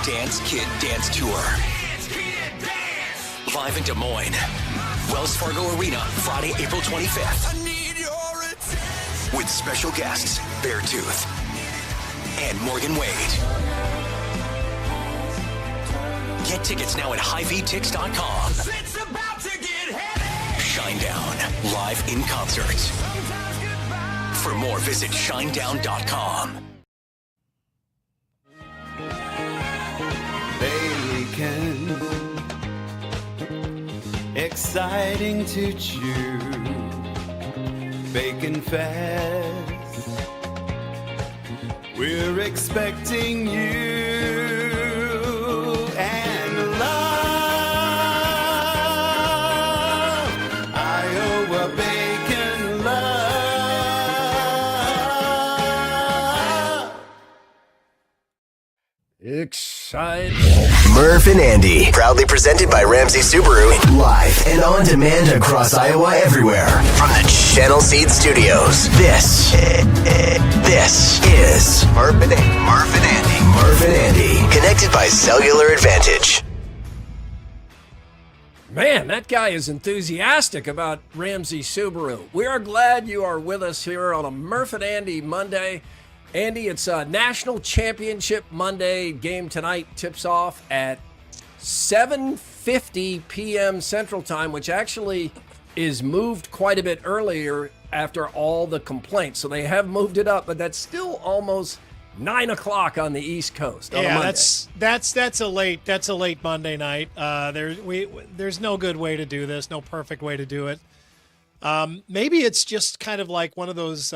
Dance Kid Dance Tour. Live in Des Moines. Wells Fargo Arena, Friday, April 25th. With special guests, Beartooth and Morgan Wade. Get tickets now at HiVTix.com. It's about to get heavy. Shinedown, live in concert. For more, visit Shinedown.com. Bacon, exciting to chew. Bacon Fest, we're expecting you and love, Iowa bacon love. Excited. Murph and Andy, proudly presented by Ramsey Subaru, live and on demand across Iowa everywhere. From the Channel Seed Studios, this is Murph and Andy. Murph and Andy, connected by cellular advantage. Man, that guy is enthusiastic about Ramsey Subaru. We are glad you are with us here on a Murph and Andy Monday. Andy, it's a National Championship Monday. Game tonight tips off at 7:50 p.m. Central Time, which actually is moved quite a bit earlier after all the complaints. So they have moved it up, but that's still almost 9 o'clock on the East Coast. Yeah, that's a late Monday night. There's no good way to do this, no perfect way to do it. Maybe it's just kind of like one of those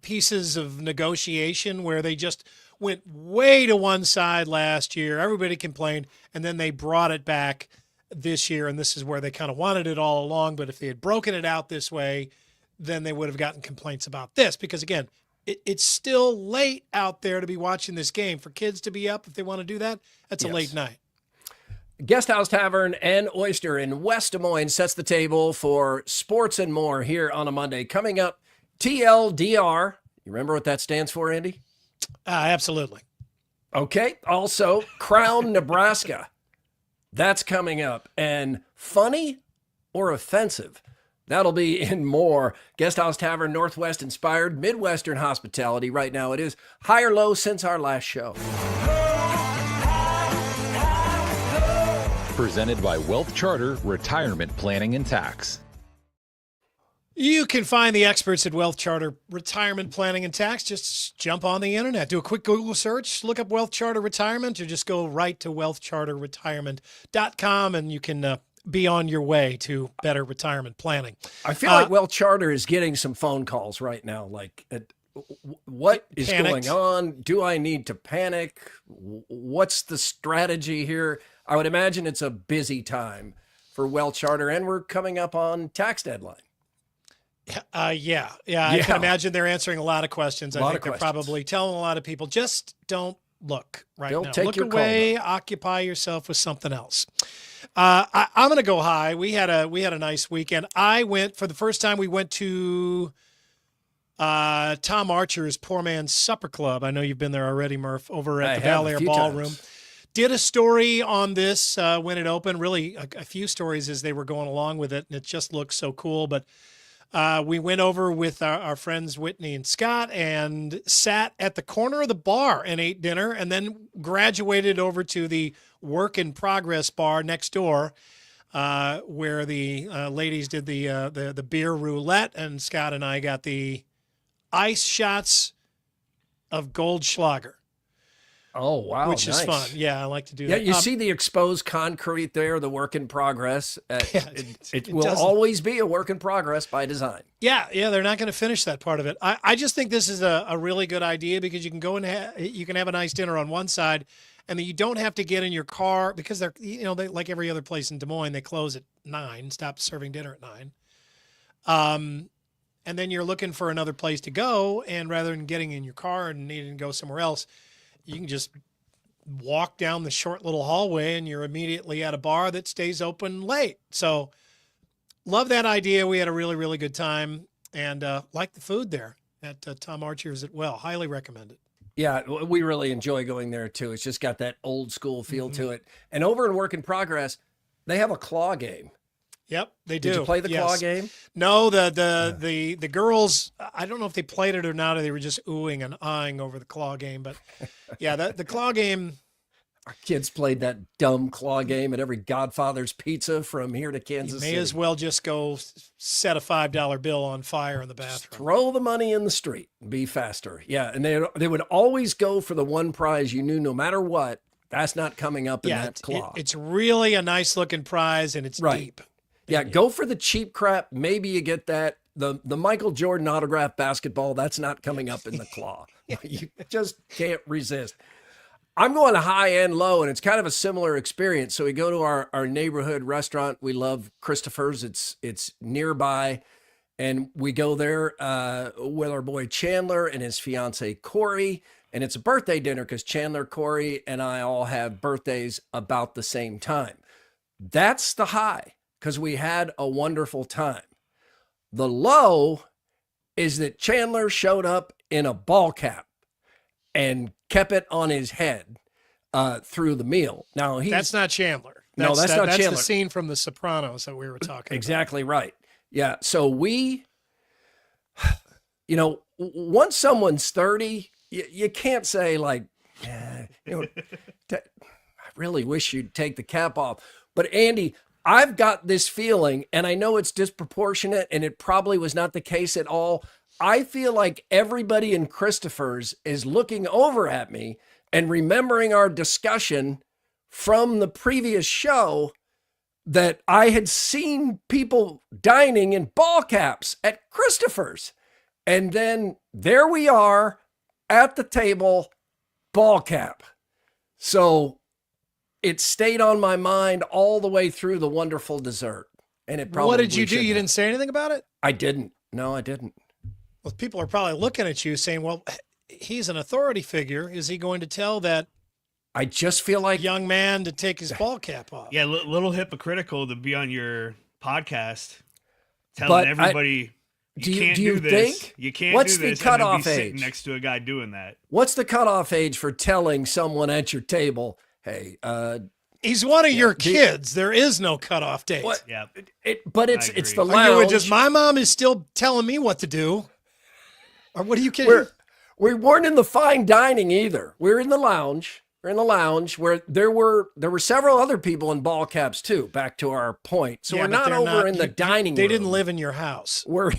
pieces of negotiation where they just went way to one side last year. Everybody complained, and then they brought it back this year, and this is where they kind of wanted it all along. But if they had broken it out this way, then they would have gotten complaints about this. Because, again, it's still late out there to be watching this game. For kids to be up, if they want to do that, that's a late night. Guest House Tavern and Oyster in West Des Moines sets the table for sports and more here on a Monday. Coming up, TLDR. You remember what that stands for, Andy? Absolutely. Okay. Also, Crown, Nebraska. That's coming up. And funny or offensive? That'll be in more. Guest House Tavern, Northwest inspired, Midwestern hospitality. Right now it is high or low since our last show. Presented by Wealth Charter Retirement Planning and Tax. You can find the experts at Wealth Charter Retirement Planning and Tax. Just jump on the internet, do a quick Google search, look up Wealth Charter Retirement, or just go right to wealthcharterretirement.com, and you can be on your way to better retirement planning. I feel like Wealth Charter is getting some phone calls right now. Like, what is panicked. going on? Do I need to panic? What's the strategy here? I would imagine it's a busy time for Wealth Charter, and we're coming up on tax deadline. I can imagine they're answering a lot of questions. I think they're probably telling a lot of people, just don't look right now. Take look your away, occupy yourself with something else. I'm going to go high. We had a nice weekend. I went, for the first time, we went to Tom Archer's Poor Man's Supper Club. I know you've been there already, Murph, over at the Bel Air Ballroom. Times. Did a story on this when it opened, really a few stories as they were going along with it, and it just looks so cool. But we went over with our friends Whitney and Scott and sat at the corner of the bar and ate dinner, and then graduated over to the Work in Progress bar next door, where the ladies did the beer roulette, and Scott and I got the ice shots of Goldschlager. Oh, wow. Which is fun. Yeah, I like to do that. Yeah, you see the exposed concrete there, the work in progress. It will doesn't. always be a work in progress by design. Yeah, they're not going to finish that part of it. I just think this is a really good idea because you can go and you can have a nice dinner on one side, and then you don't have to get in your car because they like every other place in Des Moines, they close at 9, stop serving dinner at 9. And then you're looking for another place to go, and rather than getting in your car and needing to go somewhere else, you can just walk down the short little hallway and you're immediately at a bar that stays open late. So love that idea. We had a really, really good time and like the food there at Tom Archer's as well. Highly recommend it. Yeah, we really enjoy going there too. It's just got that old school feel to it. And over in Work in Progress, they have a claw game. Yep, they do. Did you play the claw game? No, the girls, I don't know if they played it or not, or they were just oohing and eyeing over the claw game. But yeah, the claw game. Our kids played that dumb claw game at every Godfather's Pizza from here to Kansas City. May as well just go set a $5 bill on fire in the bathroom. Just throw the money in the street. Be faster. Yeah, and they would always go for the one prize you knew no matter what, that's not coming up in that claw. It's really a nice looking prize, and it's deep. Yeah, go for the cheap crap. Maybe you get that. The Michael Jordan autographed basketball, that's not coming up in the claw. You just can't resist. I'm going high and low, and it's kind of a similar experience. So we go to our neighborhood restaurant. We love Christopher's. It's nearby, and we go there with our boy Chandler and his fiance Corey, and it's a birthday dinner because Chandler, Corey, and I all have birthdays about the same time. That's the high because we had a wonderful time. The low is that Chandler showed up in a ball cap and kept it on his head through the meal. Now that's not Chandler. That's not Chandler. That's the scene from The Sopranos that we were talking exactly about. Right. Yeah. So we, once someone's 30, you can't say like, I really wish you'd take the cap off. But Andy, I've got this feeling, and I know it's disproportionate, and it probably was not the case at all. I feel like everybody in Christopher's is looking over at me and remembering our discussion from the previous show that I had seen people dining in ball caps at Christopher's. And then there we are at the table, ball cap. So it stayed on my mind all the way through the wonderful dessert. And it probably. What did you do? You didn't say anything about it? I didn't. No, I didn't. Well, people are probably looking at you saying, well, he's an authority figure. Is he going to tell that I just feel like young man to take his ball cap off? Yeah, little hypocritical to be on your podcast telling everybody you can't do this. Think? You can't What's do this. The cutoff and then be age? Sitting next to a guy doing that. What's the cutoff age for telling someone at your table, hey, he's one of your kids. There is no cutoff date. What? Yeah. But it's the Are lounge. you just my mom is still telling me what to do? Or what are you kidding? We weren't in the fine dining either. We're in the lounge. We're in the lounge where there were several other people in ball caps too, back to our point. So we're not over in the dining room. They didn't live in your house. We're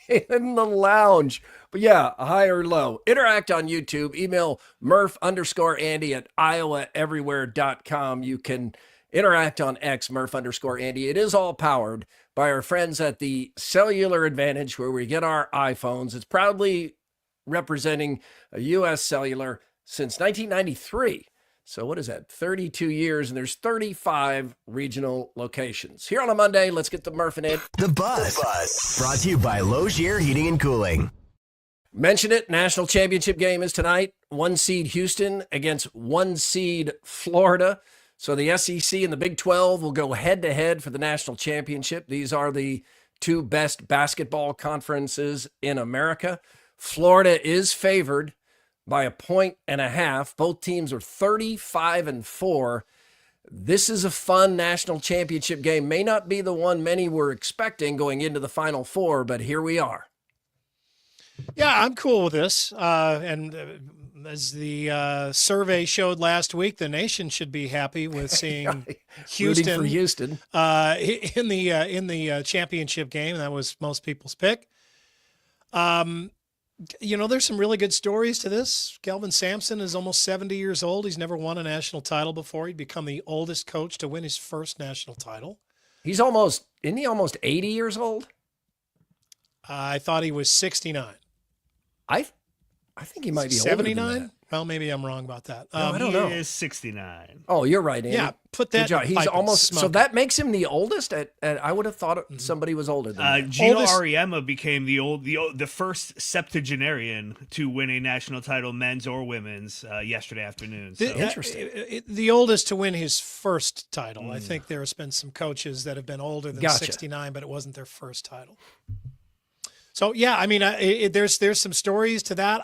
in the lounge. But yeah, high or low. Interact on YouTube. Email Murph_Andy at iowaeverywhere.com. You can interact on X, Murph_Andy. It is all powered by our friends at the Cellular Advantage, where we get our iPhones. It's proudly representing a U.S. Cellular since 1993. So what is that? 32 years, and there's 35 regional locations. Here on a Monday, let's get the Murph and Andy. The Buzz. Brought to you by Logier Heating and Cooling. Mentioned it. National championship game is tonight. 1 seed Houston against 1 seed Florida. So the SEC and the Big 12 will go head to head for the national championship. These are the two best basketball conferences in America. Florida is favored by 1.5. Both teams are 35-4. This is a fun national championship game. May not be the one many were expecting going into the Final Four, but here we are. Yeah, I'm cool with this. And as the survey showed last week, the nation should be happy with seeing Houston, for Houston. In the championship game. That was most people's pick. There's some really good stories to this. Kelvin Sampson is almost 70 years old. He's never won a national title before. He'd become the oldest coach to win his first national title. Isn't he almost 80 years old? I thought he was 69. I think he might be 79. Well, maybe I'm wrong about that. I don't know. He is 69. Oh, you're right, Andy. Yeah, put that. Good job. He's pipe and almost smoke so it. that makes him the oldest. I would have thought somebody was older than that. Gino Oldest- Auriemma became the first septuagenarian to win a national title, men's or women's, yesterday afternoon. So. Interesting. The oldest to win his first title. I think there has been some coaches that have been older than Gotcha. 69, but it wasn't their first title. So yeah, I mean, there's some stories to that.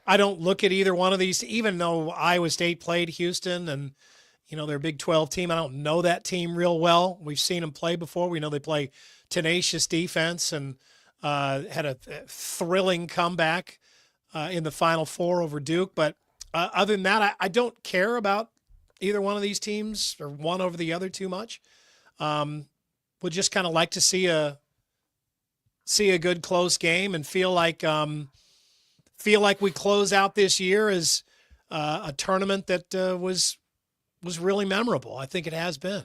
I don't look at either one of these, even though Iowa State played Houston and, they're a Big 12 team. I don't know that team real well. We've seen them play before. We know they play tenacious defense and had a thrilling comeback in the Final Four over Duke. But other than that, I don't care about either one of these teams or one over the other too much. Would just kind of like to see a good close game and feel like we close out this year as a tournament that was really memorable. I think it has been.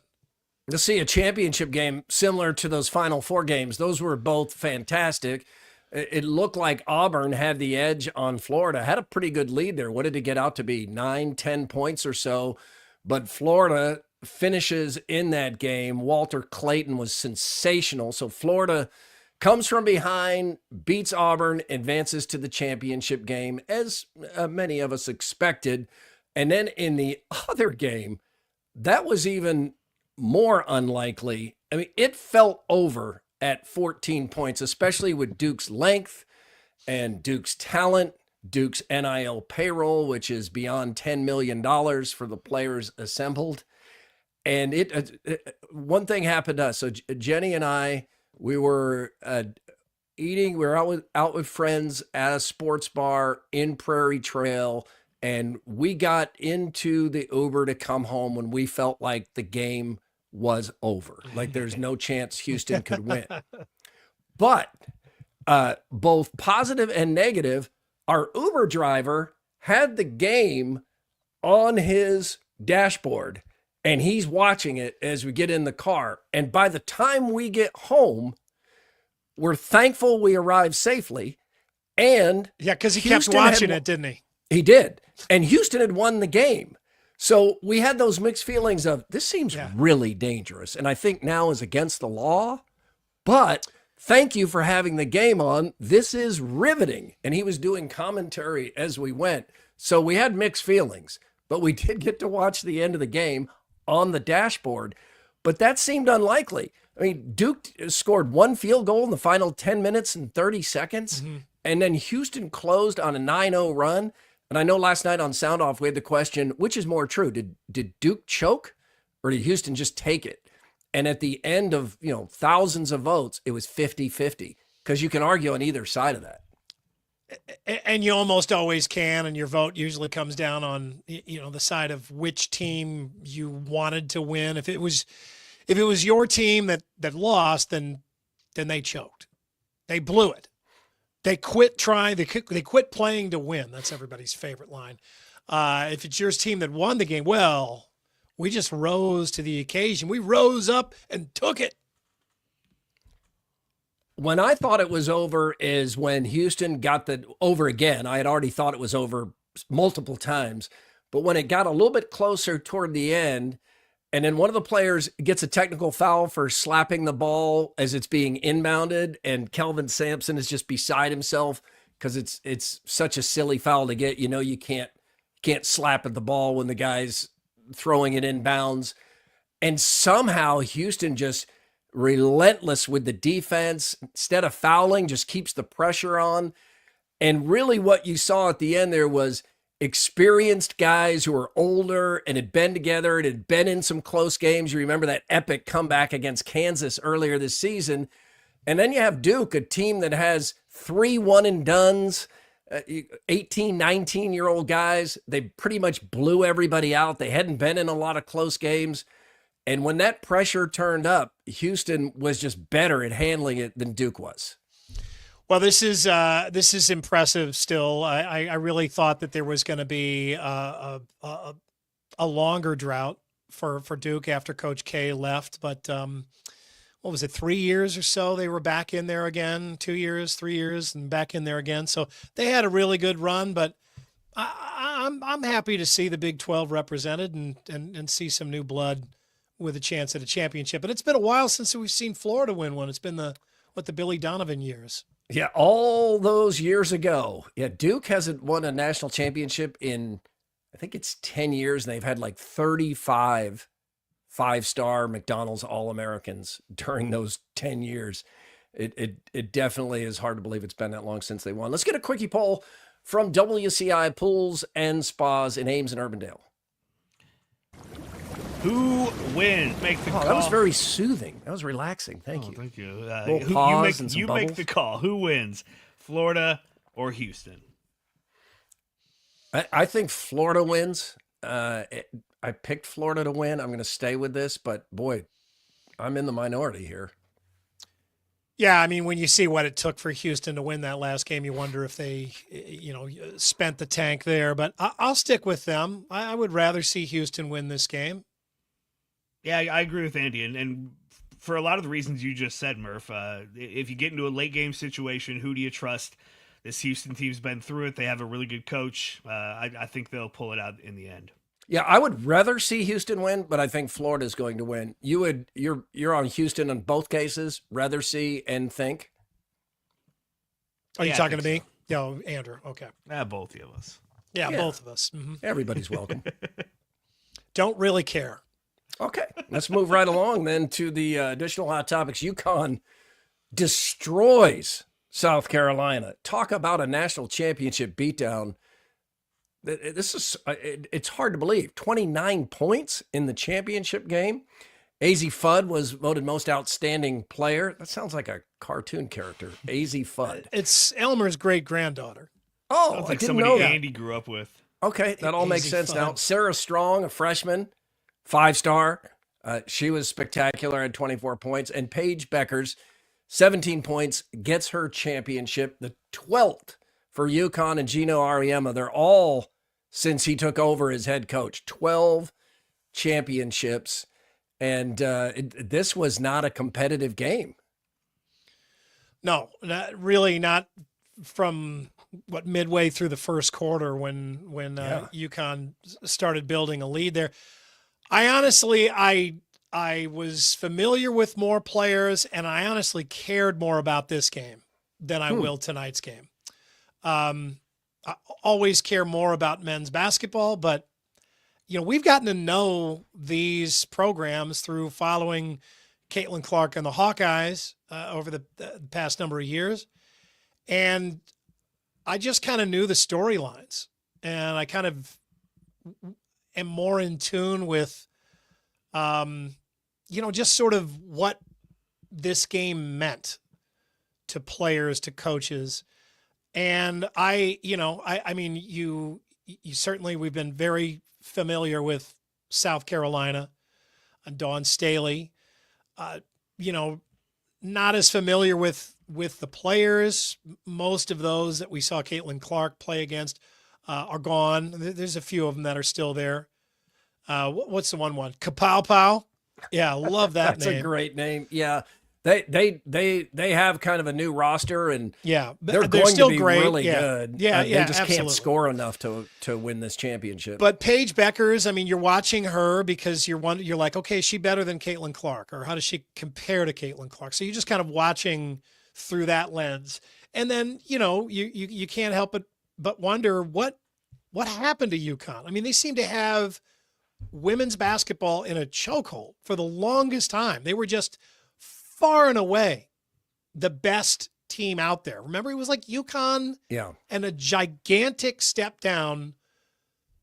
To see a championship game similar to those Final Four games, those were both fantastic. It looked like Auburn had the edge on Florida, had a pretty good lead there. What did it get out to be? 9-10 points or so. But Florida finishes in that game. Walter Clayton was sensational. So Florida comes from behind, beats Auburn, advances to the championship game, as many of us expected. And then in the other game, that was even more unlikely. I mean, it felt over at 14 points, especially with Duke's length and Duke's talent, Duke's NIL payroll, which is beyond $10 million for the players assembled. And one thing happened to us. So Jenny and I, we were we were out with friends at a sports bar in Prairie Trail, and we got into the Uber to come home when we felt like the game was over. Like there's no chance Houston could win. But both positive and negative, our Uber driver had the game on his dashboard, and he's watching it as we get in the car. And by the time we get home, we're thankful we arrived safely. And yeah, because he kept watching it, didn't he? He did. And Houston had won the game. So we had those mixed feelings of, this seems really dangerous. And I think now is against the law. But thank you for having the game on. This is riveting. And he was doing commentary as we went. So we had mixed feelings. But we did get to watch the end of the game on the dashboard. But that seemed unlikely. I mean, Duke scored one field goal in the final 10 minutes and 30 seconds. Mm-hmm. And then Houston closed on a 9-0 run. And I know last night on Sound Off, we had the question, which is more true? Did Duke choke or did Houston just take it? And at the end of, thousands of votes, it was 50-50 because you can argue on either side of that. And you almost always can, and your vote usually comes down on, the side of which team you wanted to win. If it was your team that lost, then they choked. They blew it. They quit trying. They quit playing to win. That's everybody's favorite line. If it's your team that won the game, well, we just rose to the occasion. We rose up and took it. When I thought it was over is when Houston got the over again. I had already thought it was over multiple times. But when it got a little bit closer toward the end, and then one of the players gets a technical foul for slapping the ball as it's being inbounded, and Kelvin Sampson is just beside himself because it's such a silly foul to get. You can't slap at the ball when the guy's throwing it inbounds. And somehow Houston just relentless with the defense. Instead of fouling, just keeps the pressure on. And really what you saw at the end there was experienced guys who were older and had been together and had been in some close games. You remember that epic comeback against Kansas earlier this season. And then you have Duke, a team that has 3 one-and-dones, 18, 19-year-old guys. They pretty much blew everybody out. They hadn't been in a lot of close games. And when that pressure turned up, Houston was just better at handling it than Duke was. Well, this is impressive still. I really thought that there was going to be a longer drought for Duke after Coach K left. But what was it, 3 years or so? They were back in there again, 2 years, 3 years, and back in there again. So they had a really good run. But I'm happy to see the Big 12 represented and see some new blood with a chance at a championship. But it's been a while since we've seen Florida win one. It's been the Billy Donovan years. Yeah, all those years ago. Yeah, Duke hasn't won a national championship in, I think it's 10 years, and they've had like 35 five-star McDonald's All-Americans during those 10 years. It definitely is hard to believe it's been that long since they won. Let's get a quickie poll from WCI Pools and Spas in Ames and Urbandale. Who wins? Make the call. That was very soothing. That was relaxing. Thank you. Thank you. Little pause and some you bubbles. make the call. Who wins, Florida or Houston? I think Florida wins. I picked Florida to win. I'm going to stay with this, but boy, I'm in the minority here. Yeah, I mean, when you see what it took for Houston to win that last game, you wonder if they, spent the tank there. But I'll stick with them. I would rather see Houston win this game. Yeah, I agree with Andy. And for a lot of the reasons you just said, Murph, if you get into a late game situation, who do you trust? This Houston team's been through it. They have a really good coach. I think they'll pull it out in the end. Yeah, I would rather see Houston win, but I think Florida's going to win. You're on Houston in both cases. Rather see and think. Are you Yeah, I talking to think me? No, Andrew. Okay. Both of us. Yeah, Yeah. both of us. Mm-hmm. Everybody's welcome. Don't really care. Okay, let's move right along then to the additional hot topics. UConn destroys South Carolina. Talk about a national championship beatdown. It's hard to believe. 29 points in the championship game. AZ Fudd was voted most outstanding player. That sounds like a cartoon character. AZ Fudd. It's Elmer's great-granddaughter. Oh, Sounds I like didn't somebody know that. Andy grew up with. Okay, that all makes AZ sense now. Fudd. Sarah Strong, a freshman, 5-star. She was spectacular at 24 points. And Paige Beckers, 17 points, gets her championship, the 12th for UConn and Gino Ariema. They're all, since he took over as head coach, 12 championships. And this was not a competitive game. No, not from midway through the first quarter when UConn started building a lead there. I honestly, I was familiar with more players, and I honestly cared more about this game than I will tonight's game. I always care more about men's basketball, but we've gotten to know these programs through following Caitlin Clark and the Hawkeyes over the past number of years. And I just kind of knew the storylines, and I kind of am more in tune with, just sort of what this game meant to players, to coaches. And I mean, you certainly, we've been very familiar with South Carolina and Dawn Staley, not as familiar with the players. Most of those that we saw Caitlin Clark play against are gone. There's a few of them that are still there. What's the one? Kapow Pow. Yeah. Love that That's name. a great name. Yeah. They have kind of a new roster, and Yeah. they're They're going still to be great. really Yeah. good. Yeah. They Yeah. just absolutely. can't score enough to win this championship. But Paige Beckers, I mean, you're watching her because you're like, okay, is she better than Caitlin Clark, or how does she compare to Caitlin Clark? So you're just kind of watching through that lens, and then you can't help but wonder what happened to UConn. I mean, they seem to have women's basketball in a chokehold for the longest time. They were just far and away the best team out there. Remember, it was like UConn yeah. and a gigantic step down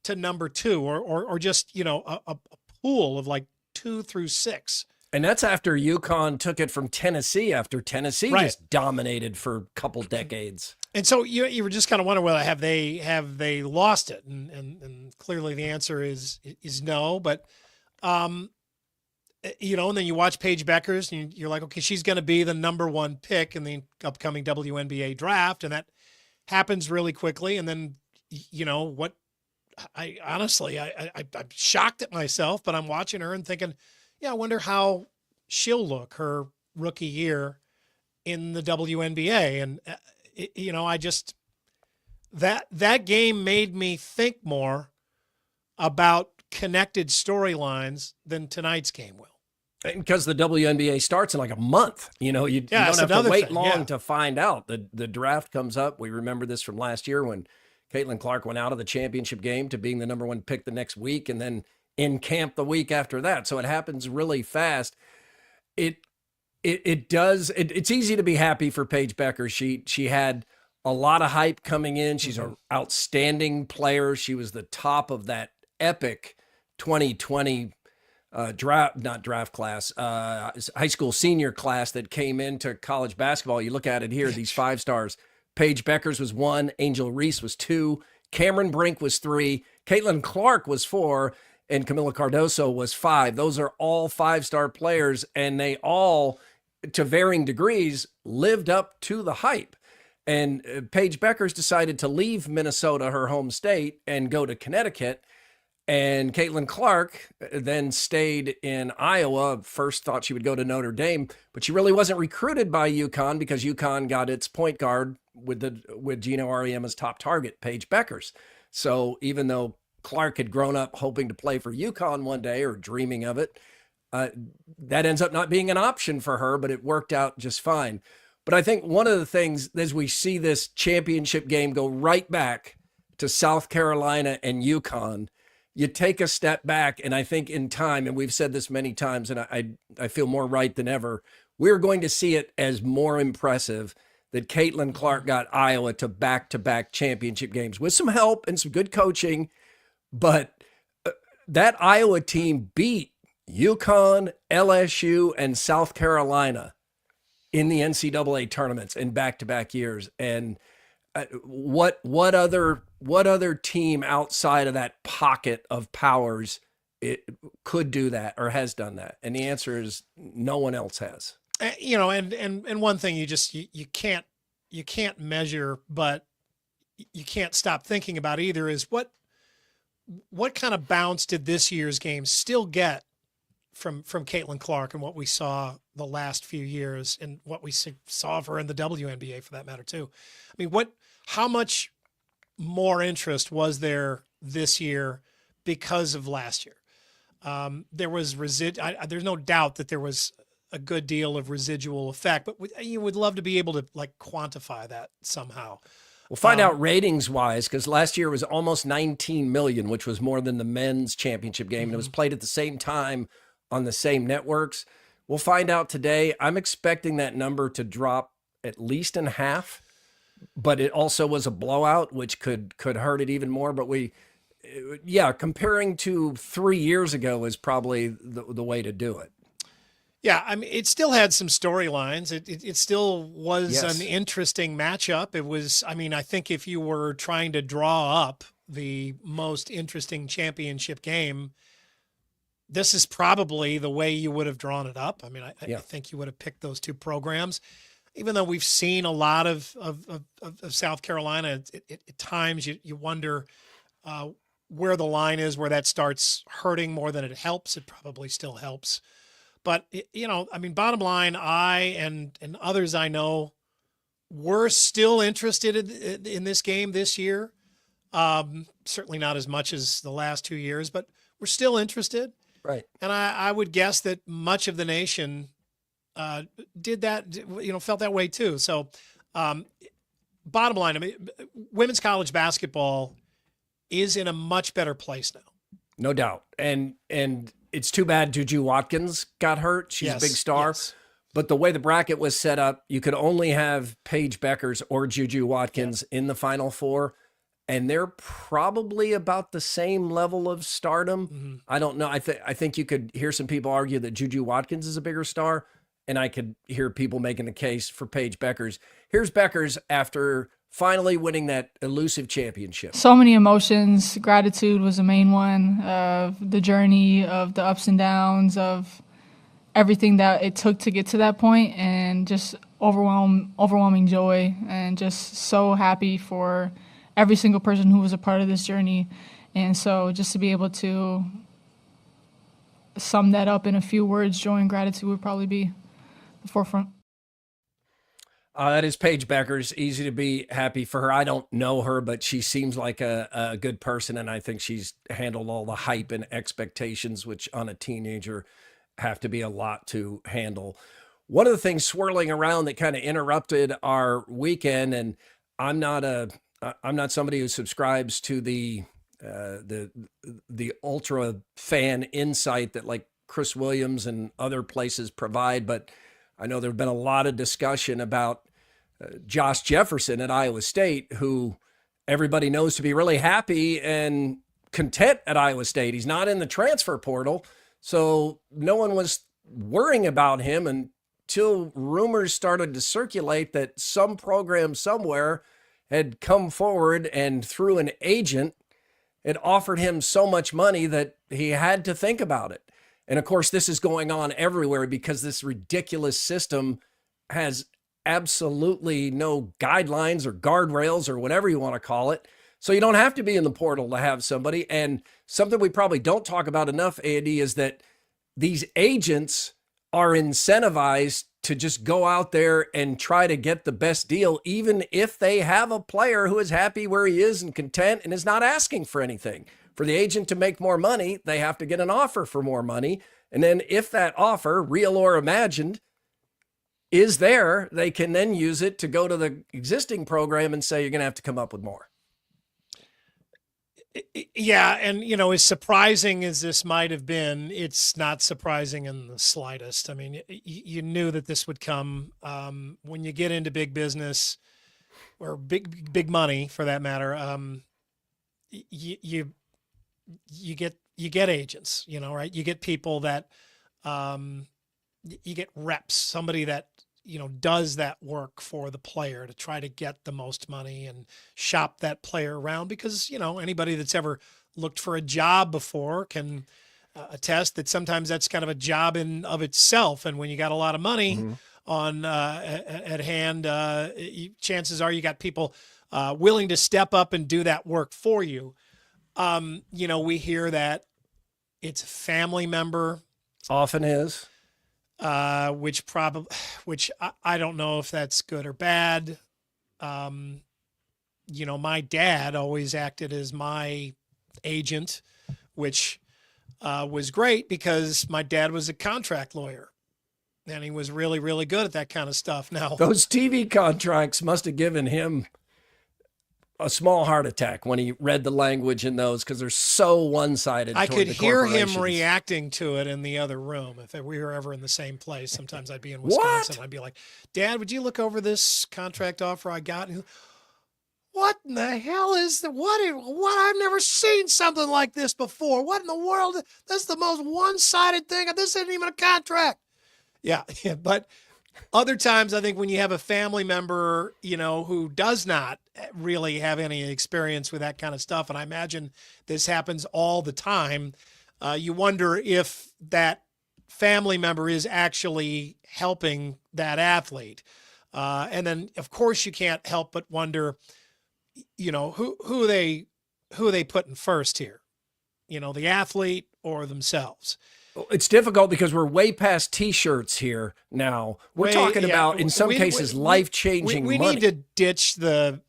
to number 2, or just, a pool of like 2 through 6. And that's after UConn took it from Tennessee, after Tennessee Right. just dominated for a couple decades. And so you were just kind of wondering, well, have they lost it? And clearly the answer is no. But and then you watch Paige Beckers, and you're like, okay, she's going to be the number 1 pick in the upcoming WNBA draft, and that happens really quickly. And then what? I honestly, I'm shocked at myself, but I'm watching her and thinking, yeah, I wonder how she'll look her rookie year in the WNBA. And I just, that game made me think more about connected storylines than tonight's game will. Because the WNBA starts in like a month. You don't that's have to another wait thing, long yeah. to find out. The draft comes up. We remember this from last year when Caitlin Clark went out of the championship game to being the number 1 pick the next week, and then in camp the week after that. So it happens really fast. It's easy to be happy for Paige Becker. She had a lot of hype coming in. She's an outstanding player. She was the top of that epic 2020 not draft class, high school senior class that came into college basketball. You look at it here, these 5 stars. Paige Beckers was 1, Angel Reese was 2, Cameron Brink was 3, Caitlin Clark was 4, and Camila Cardoso was 5. Those are all 5-star players, and they all, to varying degrees, lived up to the hype. And Paige Beckers decided to leave Minnesota, her home state, and go to Connecticut. And Caitlin Clark then stayed in Iowa. First thought she would go to Notre Dame, but she really wasn't recruited by UConn because UConn got its point guard with Gino Auriemma's top target, Paige Beckers. So even though Clark had grown up hoping to play for UConn one day or dreaming of it, that ends up not being an option for her, but it worked out just fine. But I think one of the things as we see this championship game go right back to South Carolina and UConn, you take a step back, and I think in time, and we've said this many times, and I feel more right than ever, we're going to see it as more impressive that Caitlin Clark got Iowa to back-to-back championship games with some help and some good coaching, but that Iowa team beat UConn, LSU, and South Carolina in the NCAA tournaments in back-to-back years. And what other team outside of that pocket of powers could do that or has done that? And the answer is no one else has. And one thing you can't measure, but you can't stop thinking about either is what kind of bounce did this year's game still get from Caitlin Clark and what we saw the last few years and what we saw of her in the WNBA for that matter too. I mean, how much more interest was there this year because of last year? There was there's no doubt that there was a good deal of residual effect, but you would love to be able to like quantify that somehow. We'll find out ratings wise, because last year was almost 19 million, which was more than the men's championship game. And it was played at the same time on the same networks. We'll find out today. I'm expecting that number to drop at least in half, but it also was a blowout, which could hurt it even more. But comparing to 3 years ago is probably the way to do it. Yeah, I mean, it still had some storylines. It still was an interesting matchup. It was, I mean, I think if you were trying to draw up the most interesting championship game, this is probably the way you would have drawn it up. I mean, I think you would have picked those two programs. Even though we've seen a lot of South Carolina, at times you wonder where the line is, where that starts hurting more than it helps. It probably still helps. But, I mean, bottom line, I and others I know were still interested in this game this year. Certainly not as much as the last 2 years, but we're still interested. Right. And I would guess that much of the nation did that, felt that way too. So bottom line, I mean, women's college basketball is in a much better place now. No doubt. And it's too bad Juju Watkins got hurt. She's a big star. Yes. But the way the bracket was set up, you could only have Paige Beckers or Juju Watkins in the Final Four. And they're probably about the same level of stardom. Mm-hmm. I don't know. I think you could hear some people argue that Juju Watkins is a bigger star. And I could hear people making the case for Paige Beckers. Here's Beckers after finally winning that elusive championship. So many emotions. Gratitude was the main one, of the journey, of the ups and downs, of everything that it took to get to that point, and just overwhelming joy, and just so happy for every single person who was a part of this journey. And so just to be able to sum that up in a few words, joy and gratitude would probably be the forefront. That is Paige Beckers. Easy to be happy for her. I don't know her, but she seems like a good person, and I think she's handled all the hype and expectations, which on a teenager have to be a lot to handle. One of the things swirling around that kind of interrupted our weekend, and I'm not somebody who subscribes to the ultra fan insight that like Chris Williams and other places provide, but I know there's been a lot of discussion about Josh Jefferson at Iowa State, who everybody knows to be really happy and content at Iowa State. He's not in the transfer portal, so no one was worrying about him until rumors started to circulate that some program somewhere had come forward and through an agent had offered him so much money that he had to think about it. And of course, this is going on everywhere because this ridiculous system has absolutely no guidelines or guardrails or whatever you want to call it. So you don't have to be in the portal to have somebody. And something we probably don't talk about enough, Andy, is that these agents are incentivized to just go out there and try to get the best deal, even if they have a player who is happy where he is and content and is not asking for anything. For the agent to make more money, they have to get an offer for more money. And then if that offer, real or imagined, is there, they can then use it to go to the existing program and say, you're going to have to come up with more. Yeah. And, as surprising as this might have been, it's not surprising in the slightest. I mean, you knew that this would come. When you get into big business or big money for that matter, you get agents, right? You get people that, you get reps, somebody that, does that work for the player to try to get the most money and shop that player around because, anybody that's ever looked for a job before can attest that sometimes that's kind of a job in of itself. And when you got a lot of money on at hand, chances are you got people willing to step up and do that work for you. We hear that it's a family member. Often is. Which I don't know if that's good or bad. My dad always acted as my agent, which was great because my dad was a contract lawyer and he was really, really good at that kind of stuff. Now, those TV contracts must have given him a small heart attack when he read the language in those because they're so one-sided. I could hear him reacting to it in the other room. If we were ever in the same place, sometimes I'd be in Wisconsin. I'd be like, Dad, would you look over this contract offer I got? What in the hell is that? What? I've never seen something like this before. What in the world? That's the most one-sided thing. This isn't even a contract. Yeah. But other times, I think when you have a family member, who does not really have any experience with that kind of stuff, and I imagine this happens all the time, you wonder if that family member is actually helping that athlete. And then, of course, you can't help but wonder, who they putting first here, the athlete or themselves. It's difficult because we're way past T-shirts here now. We're talking about, in some cases, life-changing money. We need to ditch the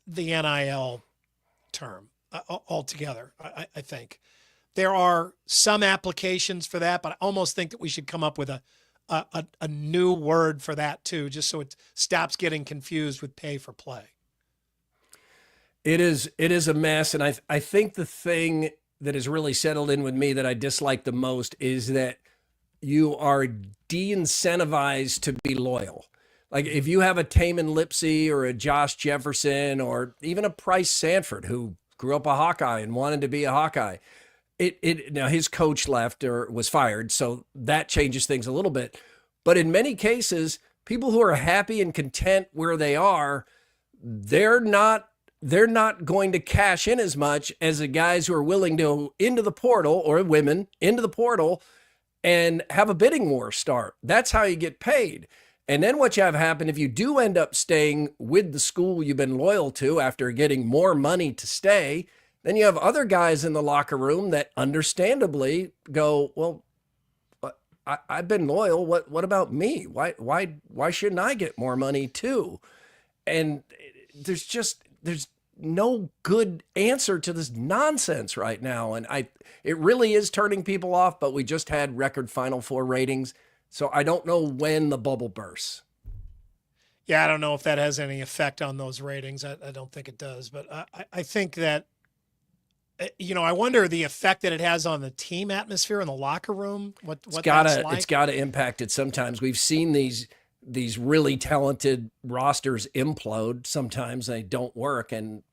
NIL term altogether, I think. There are some applications for that, but I almost think that we should come up with a new word for that too, just so it stops getting confused with pay for play. It is a mess, and I think the thing that has really settled in with me that I dislike the most is that you are de-incentivized to be loyal. Like if you have a Taman Lipsey or a Josh Jefferson or even a Price Sanford who grew up a Hawkeye and wanted to be a Hawkeye, now his coach left or was fired, so that changes things a little bit. But in many cases, people who are happy and content where they are, they're not going to cash in as much as the guys who are willing to into the portal, or women into the portal, and have a bidding war start. That's how you get paid. And then what you have happen, if you do end up staying with the school you've been loyal to after getting more money to stay, then you have other guys in the locker room that understandably go, well, I've been loyal. What about me? Why shouldn't I get more money too? And there's no good answer to this nonsense right now. And it really is turning people off, but we just had record Final Four ratings. So I don't know when the bubble bursts. Yeah, I don't know if that has any effect on those ratings. I don't think it does. But I think that, I wonder the effect that it has on the team atmosphere in the locker room. It's got to impact it sometimes. We've seen these these really talented rosters implode. Sometimes they don't work, and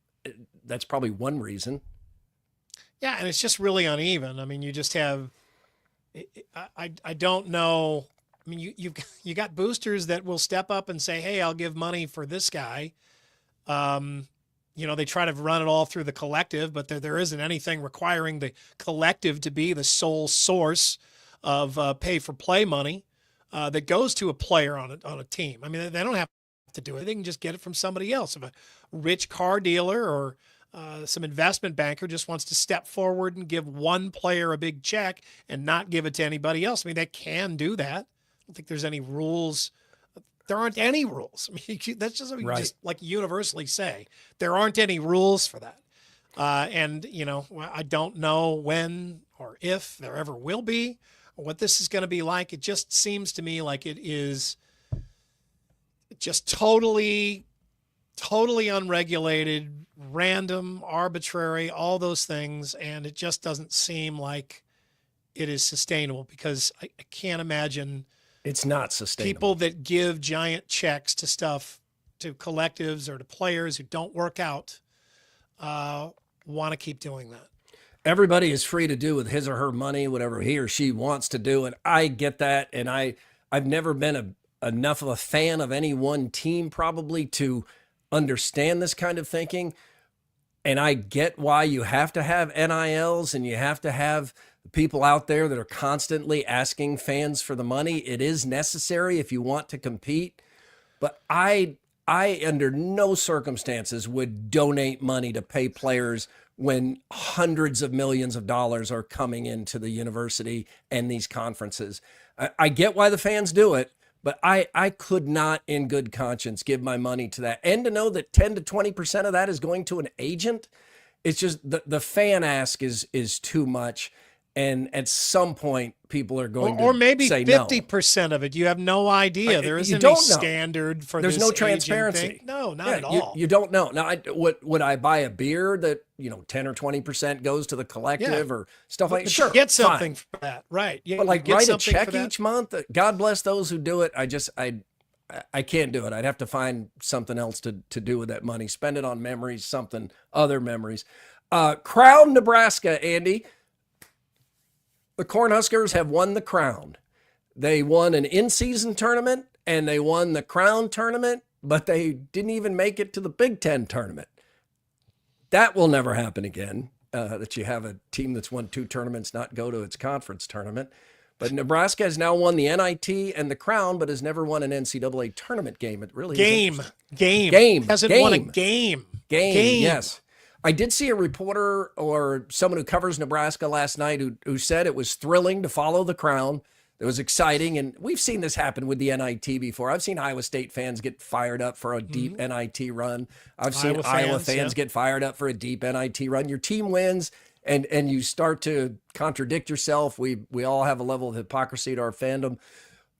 that's probably one reason. Yeah, and it's just really uneven. I mean, you just have I don't know. I mean, you got boosters that will step up and say, "Hey, I'll give money for this guy." They try to run it all through the collective, but there isn't anything requiring the collective to be the sole source of pay for play money that goes to a player on a team. I mean, they don't have to do it; they can just get it from somebody else. If a rich car dealer or some investment banker just wants to step forward and give one player a big check and not give it to anybody else, I mean, they can do that. I don't think there's any rules. There aren't any rules. I mean, that's just something you just like universally say. There aren't any rules for that. I don't know when or if there ever will be or what this is going to be like. It just seems to me like it is just totally unregulated, random, arbitrary, all those things. And it just doesn't seem like it is sustainable because I can't imagine it's not sustainable. People that give giant checks to stuff, to collectives or to players who don't work out, want to keep doing that. Everybody is free to do with his or her money whatever he or she wants to do, and I get that. And I've never been enough of a fan of any one team probably to understand this kind of thinking. And I get why you have to have NILs and you have to have people out there that are constantly asking fans for the money. It is necessary if you want to compete. But I under no circumstances would donate money to pay players when hundreds of millions of dollars are coming into the university and these conferences. I get why the fans do it, but I could not in good conscience give my money to that. And to know that 10 to 20% of that is going to an agent, it's just the fan ask is too much. And at some point, people are going to or maybe say 50% of it. You have no idea. There isn't a standard for There's this no transparency. Thing. No, not at all. You don't know. Now, would I buy a beer that 10 or 20% goes to the collective or stuff like that? Sure, get something fine. for that, right? Yeah, but like write a check each month. God bless those who do it. I can't do it. I'd have to find something else to do with that money. Spend it on memories, other memories. Crown, Nebraska, Andy. The Cornhuskers have won the Crown. They won an in-season tournament and they won the Crown tournament, but they didn't even make it to the Big Ten tournament. That will never happen again, that you have a team that's won 2 tournaments not go to its conference tournament. But Nebraska has now won the NIT and the Crown, but has never won an NCAA tournament game. It really hasn't won a game. Yes. I did see a reporter or someone who covers Nebraska last night who said it was thrilling to follow the Crown. It was exciting, and we've seen this happen with the NIT before. I've seen Iowa State fans get fired up for a deep NIT run. I've seen Iowa fans get fired up for a deep NIT run. Your team wins, and you start to contradict yourself. We all have a level of hypocrisy to our fandom.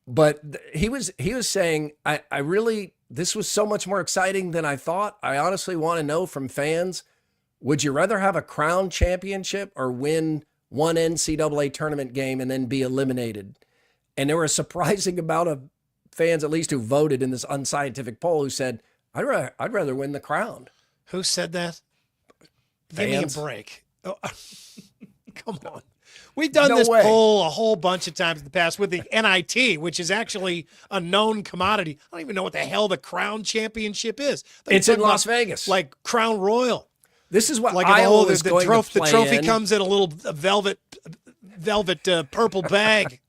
But he was saying, I really, this was so much more exciting than I thought. I honestly want to know from fans, would you rather have a Crown championship or win one NCAA tournament game and then be eliminated? And there were a surprising amount of fans, at least who voted in this unscientific poll, who said, I'd rather win the Crown. Who said that? Give me a break. Oh, come on. We've done this poll a whole bunch of times in the past with the NIT, which is actually a known commodity. I don't even know what the hell the Crown Championship is. It's in Las Vegas. Like Crown Royal. This is what Iowa is going to play The trophy in. comes in a little velvet purple bag.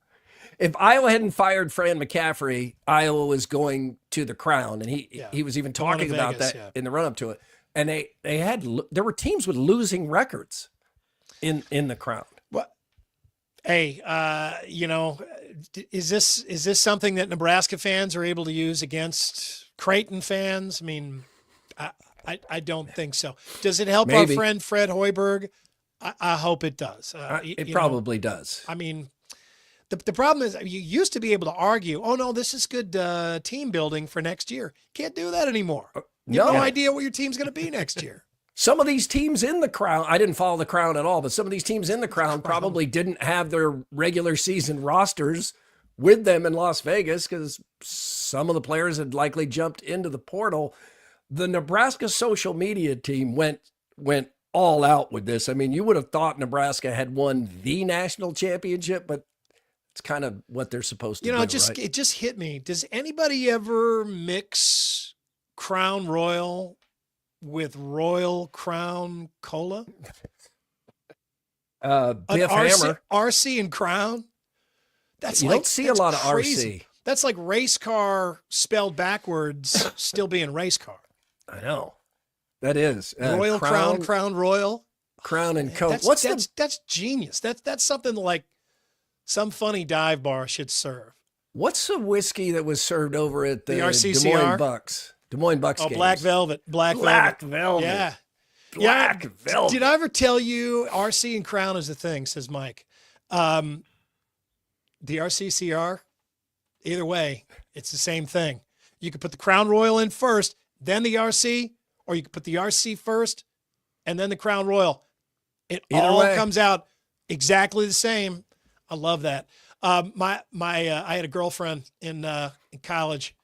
If Iowa hadn't fired Fran McCaffrey, Iowa was going to the Crown, and he was even talking about that in the run up to it. And there were teams with losing records in the Crown. Well, hey, is this something that Nebraska fans are able to use against Creighton fans? I mean, I don't think so. Does it help our friend Fred Hoiberg? I hope it does. It probably does. I mean, the problem is you used to be able to argue, oh, no, this is good team building for next year. Can't do that anymore. You have no idea what your team's going to be next year. Some of these teams in the Crown, I didn't follow the Crown at all, but some of these teams in the Crown probably didn't have their regular season rosters with them in Las Vegas because some of the players had likely jumped into the portal. The Nebraska social media team went all out with this. I mean, you would have thought Nebraska had won the national championship, but it's kind of what they're supposed to do. It just hit me. Does anybody ever mix Crown Royal with Royal Crown Cola? Biff Hammer. RC and Crown? You don't see a lot of RC. That's like race car spelled backwards, still being race car. I know. That is. Royal Crown Royal. Crown and Coke. That's genius. That's something like some funny dive bar should serve. What's the whiskey that was served over at the RCCR? Des Moines Bucks? Des Moines Bucks games. Black Velvet. Black Velvet. Yeah. Black Velvet. Did I ever tell you RC and Crown is the thing, says Mike. The RCCR, either way, it's the same thing. You could put the Crown Royal in first, then the RC, or you could put the RC first and then the Crown Royal. It all comes out exactly the same. I love that. I had a girlfriend in college.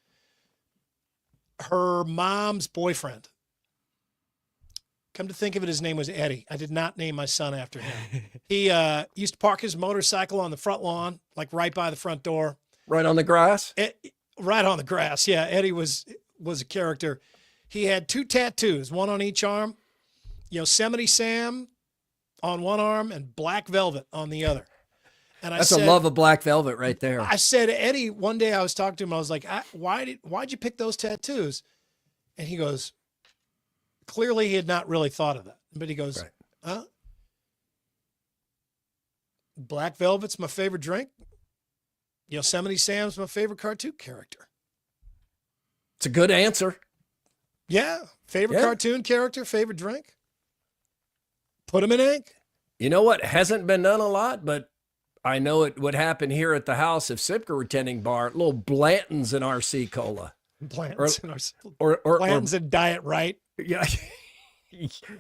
Her mom's boyfriend. Come to think of it, his name was Eddie. I did not name my son after him. He used to park his motorcycle on the front lawn, like right by the front door. Right on the grass? Right on the grass, yeah. Eddie was a character. He had 2 tattoos, one on each arm. Yosemite Sam on one arm and Black Velvet on the other. And That's a love of Black Velvet right there. I said, Eddie, one day I was talking to him. I was like, why'd you pick those tattoos? And he goes, clearly he had not really thought of that. But he goes, huh? Black Velvet's my favorite drink. Yosemite Sam's my favorite cartoon character. It's a good answer. Yeah. Favorite cartoon character, favorite drink. Put them in ink. You know what hasn't been done a lot, but I know it would happen here at the house if Sipka were tending bar. Little Blanton's and RC Cola. Blanton's and RC. Blanton's and Diet Right. Yeah.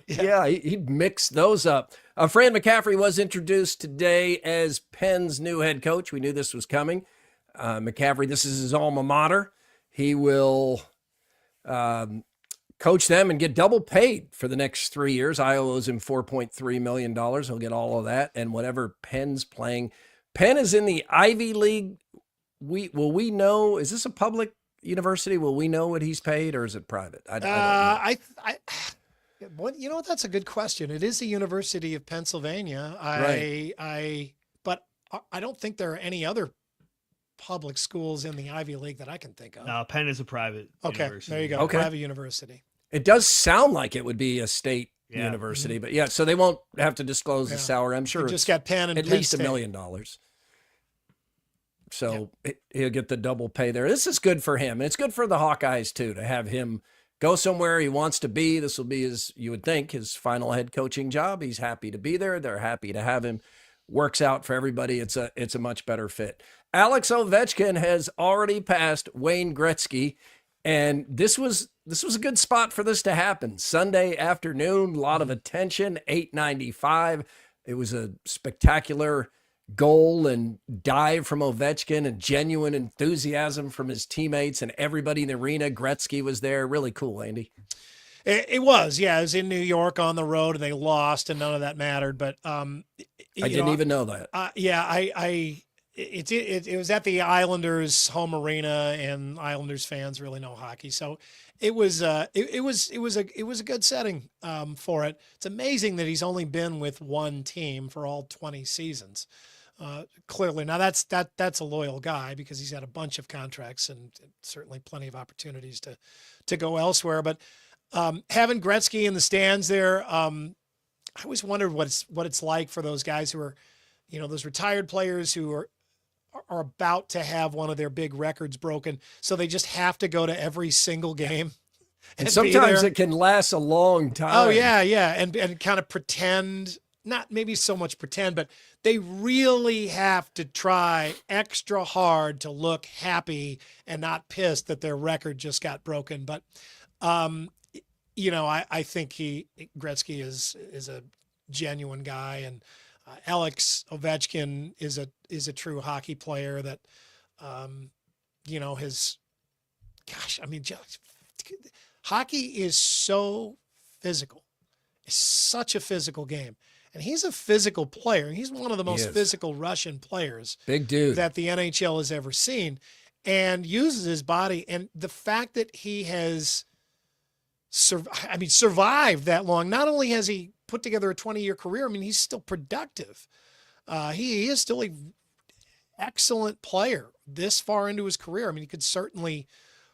Yeah, he'd mix those up. Fran McCaffrey was introduced today as Penn's new head coach. We knew this was coming. McCaffrey, this is his alma mater. He will coach them and get double paid for the next 3 years. Iowa owes him $4.3 million. He'll get all of that and whatever Penn's playing. Penn is in the Ivy League. Will we know? Is this a public university? Will we know what he's paid, or is it private? I don't know. You know what? That's a good question. It is the University of Pennsylvania. But I don't think there are any other public schools in the Ivy League that I can think of. No, Penn is a private university. There you go. Okay. Private university. It does sound like it would be a state university, but so they won't have to disclose the salary. I'm sure It just got Penn and at Penn least State. $1 million. So he'll get the double pay there. This is good for him. And it's good for the Hawkeyes too, to have him go somewhere he wants to be. This will be you would think, his final head coaching job. He's happy to be there. They're happy to have him. Works out for everybody. It's a much better fit. Alex Ovechkin has already passed Wayne Gretzky, and this was a good spot for this to happen. Sunday afternoon, a lot of attention, 8:95. It was a spectacular goal and dive from Ovechkin and genuine enthusiasm from his teammates and everybody in the arena. Gretzky was there. Really cool, Andy. It was, yeah. It was in New York on the road, and they lost, and none of that mattered. But I didn't even know that. It was at the Islanders' home arena, and Islanders fans really know hockey, so it was a good setting for it. It's amazing that he's only been with one team for all 20 seasons. Clearly, now that's a loyal guy because he's had a bunch of contracts and certainly plenty of opportunities to go elsewhere. But having Gretzky in the stands there, I always wondered what it's like for those guys who are, those retired players who are about to have one of their big records broken, so they just have to go to every single game. And sometimes it can last a long time. Oh yeah, and kind of pretend, not maybe so much pretend, but they really have to try extra hard to look happy and not pissed that their record just got broken. But I think Gretzky is a genuine guy, and Alex Ovechkin is a true hockey player that You know, gosh, I mean, hockey is so physical. It's such a physical game. And he's a physical player. He's one of the most physical Russian players Big dude that the NHL has ever seen, and uses his body. And the fact that he has survived that long, not only has he put together a 20-year career, I mean, he's still productive. He is still an excellent player this far into his career. I mean, he could certainly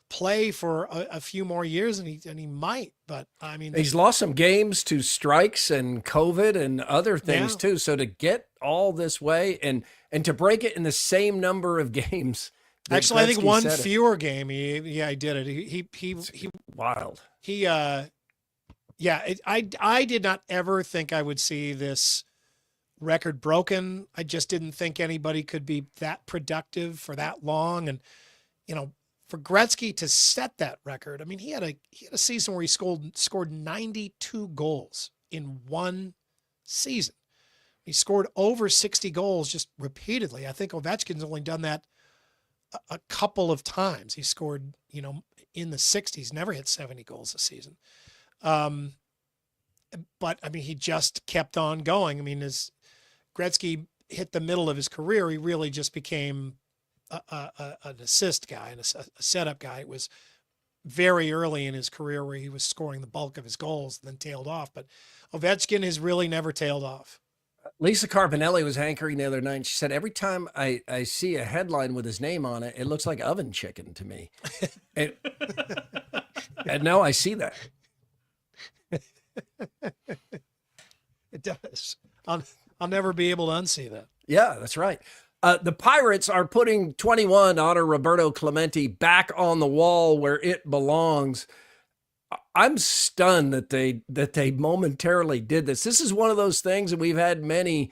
play for a few more years, and he might, but I mean, he's lost some games to strikes and COVID and other things too. So to get all this way and to break it in the same number of games, actually, I think one fewer game. He did it. He wild. I did not ever think I would see this record broken. I just didn't think anybody could be that productive for that long, and you know, for Gretzky to set that record, I mean, he had a season where he scored 92 goals in one season. He scored over 60 goals just repeatedly. I think Ovechkin's only done that a couple of times. He scored, you know, in the 60s, never hit 70 goals a season. But I mean, he just kept on going. I mean, as Gretzky hit the middle of his career, he really just became an assist guy and a setup guy. It was very early in his career where he was scoring the bulk of his goals and then tailed off. But Ovechkin has really never tailed off. Lisa Carbonelli was anchoring the other night, and she said, every time I see a headline with his name on it, it looks like oven chicken to me. and now I see that. It does. I'll never be able to unsee that. Yeah, that's right. The Pirates are putting 21 honor Roberto Clemente back on the wall where it belongs. I'm stunned that they momentarily did this. This is one of those things, and we've had many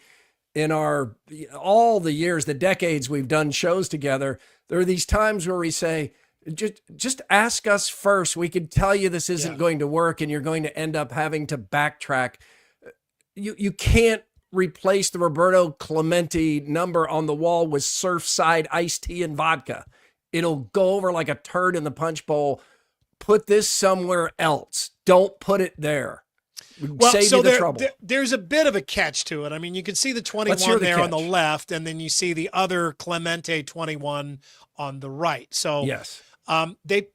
in all the years, the decades we've done shows together. There are these times where we say, just ask us first. We could tell you this isn't going to work, and you're going to end up having to backtrack. You can't replace the Roberto Clemente number on the wall with Surfside iced tea and vodka. It'll go over like a turd in the punch bowl. Put this somewhere else. Don't put it there. Save you the trouble. There's a bit of a catch to it. I mean, you can see the 21 there on the left, and then you see the other Clemente 21 on the right. So yes, they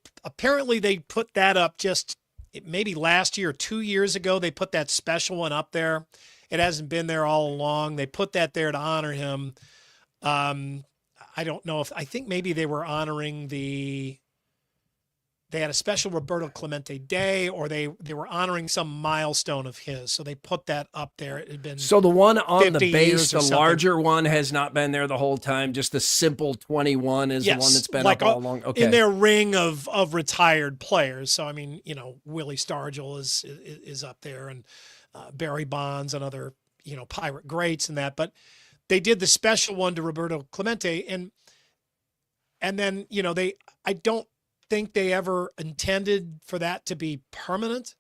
put that up just maybe last year or 2 years ago. They put that special one up there. It hasn't been there all along. They put that there to honor him. I don't know I think maybe they were honoring they had a special Roberto Clemente day, or they were honoring some milestone of his. So they put that up there. It had been so the one on the base, the larger one, has not been there the whole time. Just the simple 21 is the one that's been up all along. Okay. In their ring of retired players. So I mean, you know, Willie Stargell is up there, and Barry Bonds and other, you know, Pirate greats and that. But they did the special one to Roberto Clemente, and then, you know, I don't think they ever intended for that to be permanent,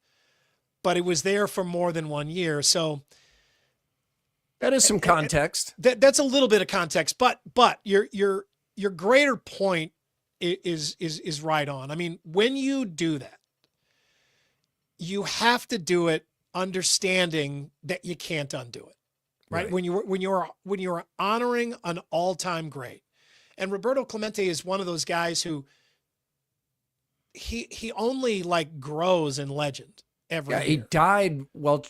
but it was there for more than 1 year. So that is some context. That's a little bit of context, but your greater point is right on. I mean, when you do that, you have to do it understanding that you can't undo it, right? When you're honoring an all-time great, and Roberto Clemente is one of those guys who he only like grows in legend every year. He died while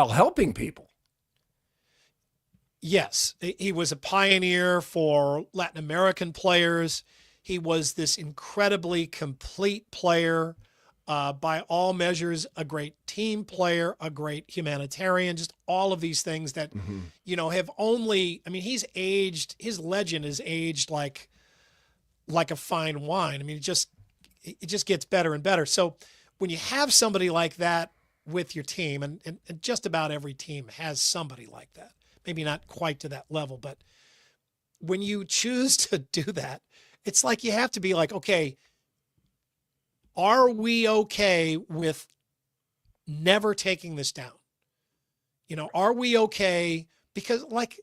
helping people. Yes, he was a pioneer for Latin American players. He was this incredibly complete player, by all measures, a great team player, a great humanitarian, just all of these things that, you know, have only, I mean, his legend is aged like a fine wine. I mean, it just gets better and better. So when you have somebody like that with your team, and just about every team has somebody like that, maybe not quite to that level, but when you choose to do that, it's like you have to be like, okay, are we okay with never taking this down? You know, are we okay? Because, like,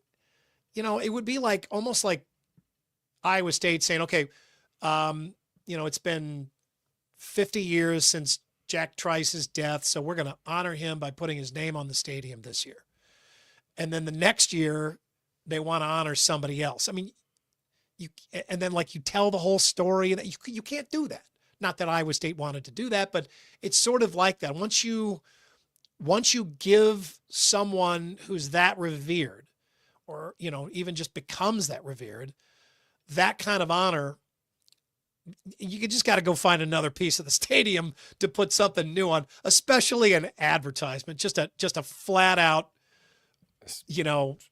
you know, it would be like almost like Iowa State saying, okay, it's been 50 years since Jack Trice's death, so we're going to honor him by putting his name on the stadium this year. And then the next year, they want to honor somebody else. I mean, you tell the whole story, and you can't do that. Not that Iowa State wanted to do that, but it's sort of like that. Once you give someone who's that revered, or even just becomes that revered, that kind of honor, you just got to go find another piece of the stadium to put something new on, especially an advertisement, just a flat out,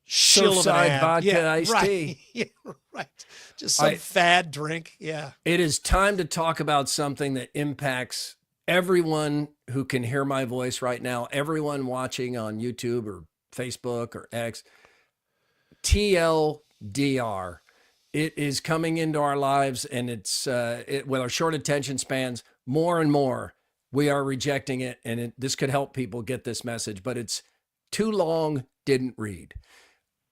shill of an ad. Vodka iced tea. Yeah, right. Just some fad drink. Yeah. It is time to talk about something that impacts everyone who can hear my voice right now, everyone watching on YouTube or Facebook or X. TLDR. It is coming into our lives, and it's with our short attention spans, more and more we are rejecting it, and this could help people get this message, but it's too long, didn't read.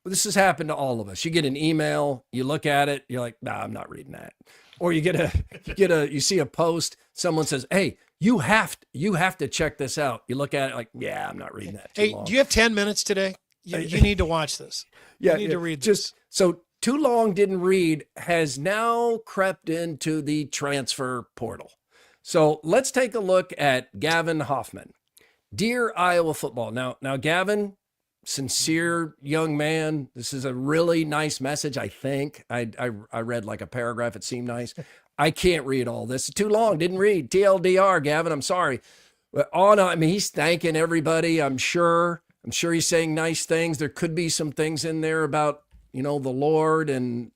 This has happened to all of us. You get an email, you look at it, you're like, nah, I'm not reading that. Or you see a post, someone says, hey, you have to check this out. You look at it like, yeah, I'm not reading that. Hey, do you have 10 minutes today? You need to watch this. You need to read this. So too long didn't read has now crept into the transfer portal. So let's take a look at Gavin Hoffman. Dear Iowa football. Now Gavin, sincere young man. This is a really nice message, I think. I read like a paragraph. It seemed nice. I can't read all this. It's too long. Didn't read. TLDR, Gavin, I'm sorry. But he's thanking everybody, I'm sure. I'm sure he's saying nice things. There could be some things in there about, the Lord and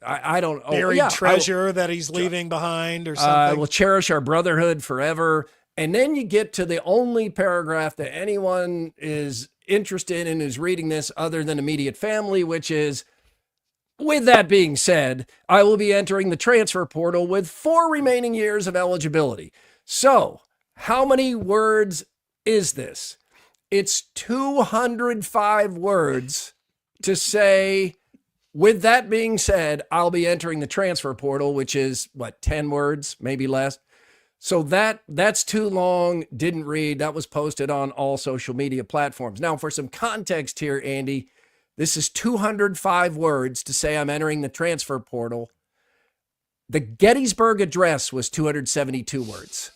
I don't know. Buried treasure that he's leaving behind or something. We'll cherish our brotherhood forever. And then you get to the only paragraph that anyone is interested in who's reading this other than immediate family, which is, with that being said, I will be entering the transfer portal with 4 remaining years of eligibility. So how many words is this? It's 205 words to say, with that being said, I'll be entering the transfer portal, which is 10 words, maybe less. So that's too long, didn't read. That was posted on all social media platforms. Now, for some context here, Andy, this is 205 words to say I'm entering the transfer portal. The Gettysburg Address was 272 words.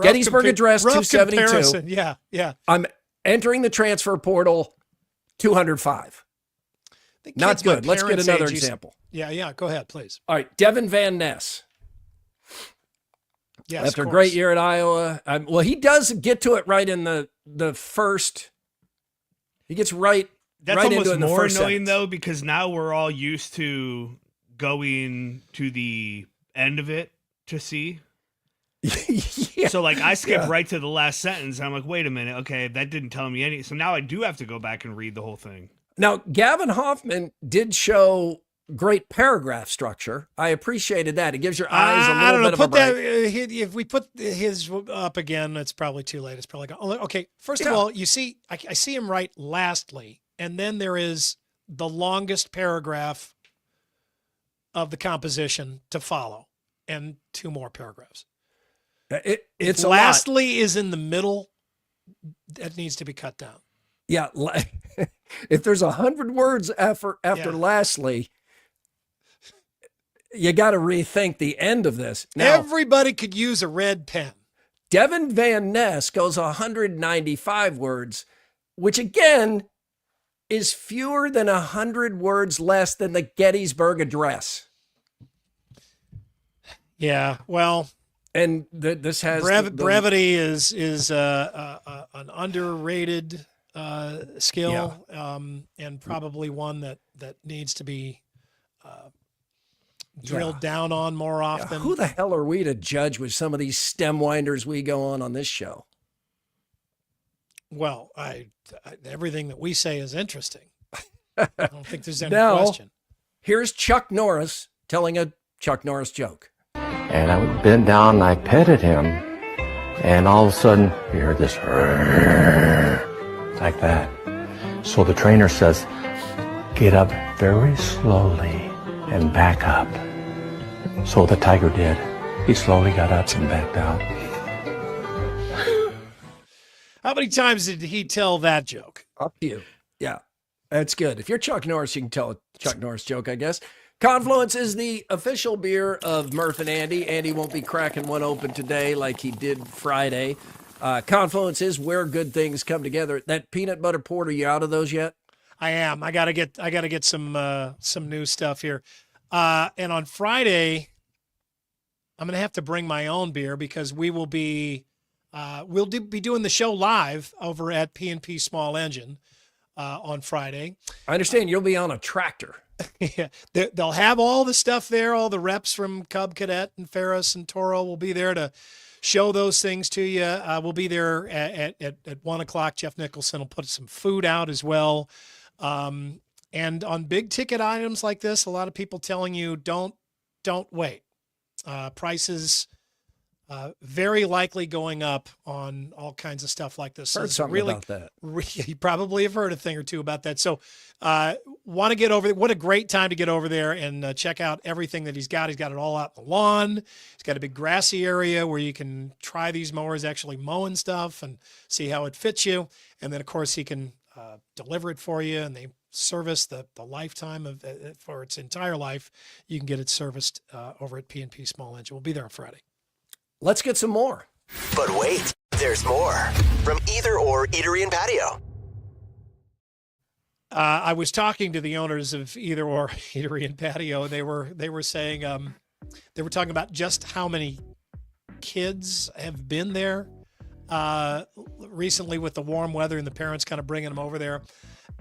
Gettysburg Address, 272. Yeah. I'm entering the transfer portal, 205. Not good. Let's get another example. Yeah. Go ahead, please. All right. Devin Van Ness. Yes, after a great year at Iowa. He does get to it right in the first. He gets right. That's right almost into it in the more first annoying sentence. though, because now we're all used to going to the end of it to see. Yeah. So I skip right to the last sentence. I'm like, wait a minute. Okay, that didn't tell me any. So now I do have to go back and read the whole thing. Now, Gavin Hoffman did show great paragraph structure. I appreciated that. It gives your eyes a little bit of a break. If we put his up again, it's probably too late. It's probably gone. Okay. First of all, you see, I see him write lastly, and then there is the longest paragraph of the composition to follow, and 2 more paragraphs. It's lastly is in the middle. That needs to be cut down. Yeah. If there's 100 words after lastly, you got to rethink the end of this. Now, everybody could use a red pen. Devin Van Ness goes 195 words, which again is fewer than 100 words less than the Gettysburg Address. Yeah, well, and this has brevity is an underrated skill, and probably one that needs to be drilled down on more often. Who the hell are we to judge with some of these stem winders we go on this show? Well, everything that we say is interesting. I don't think there's any question. Here's Chuck Norris telling a Chuck Norris joke. And I bent down and I petted him, and all of a sudden you heard this like that. So the trainer says, "Get up very slowly and back up. So the tiger did. He slowly got up and backed out. How many times did he tell that joke? Up to you. Yeah, that's good. If you're Chuck Norris, you can tell a Chuck Norris joke, I guess. Confluence is the official beer of Murph and Andy. Andy won't be cracking one open today like he did Friday. Confluence is where good things come together. That peanut butter porter, you out of those yet? I am. I gotta get some new stuff here. And on Friday, I'm gonna have to bring my own beer because we will be be doing the show live over at P&P Small Engine on Friday. I understand you'll be on a tractor. Yeah, they'll have all the stuff there. All the reps from Cub Cadet and Ferris and Toro will be there to show those things to you. We'll be there at 1 o'clock. Jeff Nicholson will put some food out as well. And on big ticket items like this, a lot of people telling you don't wait. Prices very likely going up on all kinds of stuff like this. Heard something about that. You probably have heard a thing or two about that. So want to get over there. What a great time to get over there and check out everything that he's got. He's got it all out on the lawn. He's got a big grassy area where you can try these mowers actually mowing stuff and see how it fits you. And then, of course, he can deliver it for you, and they service the lifetime of for its entire life. You can get it serviced over at P&P Small Engine. We'll be there on Friday. Let's get some more. But wait, there's more from Either Or Eatery and Patio. I was talking to the owners of Either Or Eatery and Patio, and they were saying they were talking about just how many kids have been there recently with the warm weather and the parents kind of bringing them over there,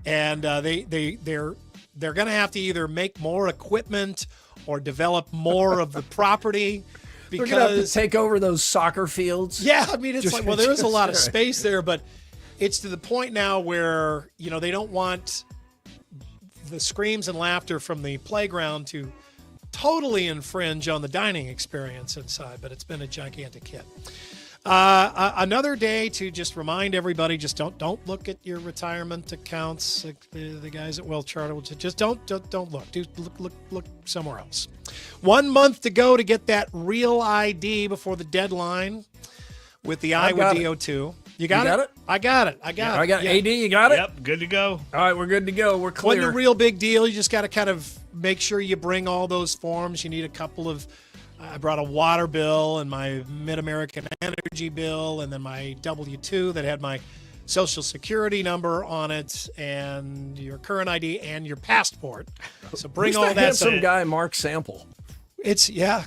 and they're going to have to either make more equipment or develop more of the property. Because we're gonna have to take over those soccer fields. Yeah, I mean, it's like, well, there is a lot of space there, but it's to the point now where, they don't want the screams and laughter from the playground to totally infringe on the dining experience inside, but it's been a gigantic hit. Another day to just remind everybody, just don't look at your retirement accounts. Like the guys at Well Charter will just don't look. Look somewhere else. 1 month to go to get that real ID before the deadline with the Iowa DO2. You got it? I got it. I got AD, you got it? Yep, good to go. All right, we're good to go. We're clear. Wasn't a real big deal. You just got to kind of make sure you bring all those forms. You need a couple of I brought a water bill and my Mid-American Energy bill and then my W-2 that had my Social Security number on it and your current ID and your passport. So bring all that. Some guy, Mark Sample. It's yeah,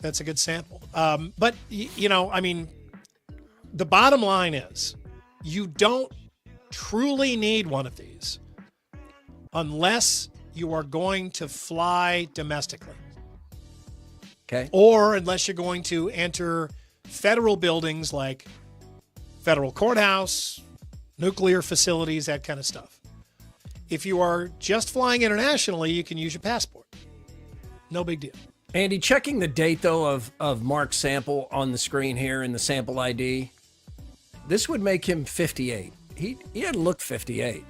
that's a good sample. But I mean, the bottom line is you don't truly need one of these unless you are going to fly domestically. Okay. Or unless you're going to enter federal buildings like federal courthouse, nuclear facilities, that kind of stuff. If you are just flying internationally, you can use your passport. No big deal. Andy, checking the date, though, of Mark's sample on the screen here in the sample ID, this would make him 58. He hadn't looked 58.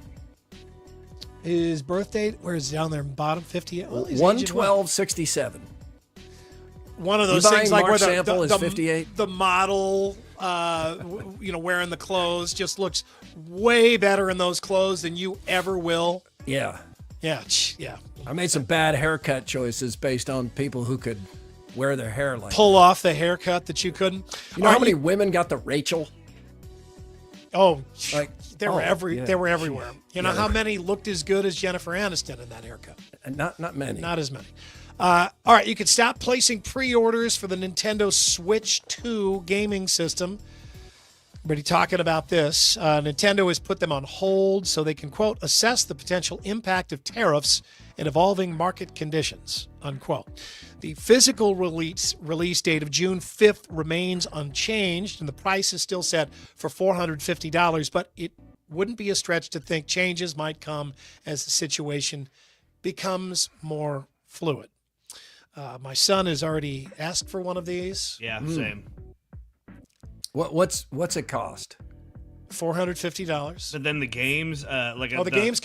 His birth date, where is it down there bottom, 58? Well, 1/12/67. One of those things like Mark where sample is 58. The model, wearing the clothes just looks way better in those clothes than you ever will. Yeah. Yeah. I made some bad haircut choices based on people who could wear their hair like pull off the haircut that you couldn't. You know how many women got the Rachel? Oh, like they were everywhere. You know how many looked as good as Jennifer Aniston in that haircut? Not many. Not as many. All right, you can stop placing pre-orders for the Nintendo Switch 2 gaming system. Everybody talking about this. Nintendo has put them on hold so they can, quote, assess the potential impact of tariffs and evolving market conditions, unquote. The physical release date of June 5th remains unchanged, and the price is still set for $450, but it wouldn't be a stretch to think changes might come as the situation becomes more fluid. My son has already asked for one of these. Yeah, same. What's it cost? $450. But then the games, the games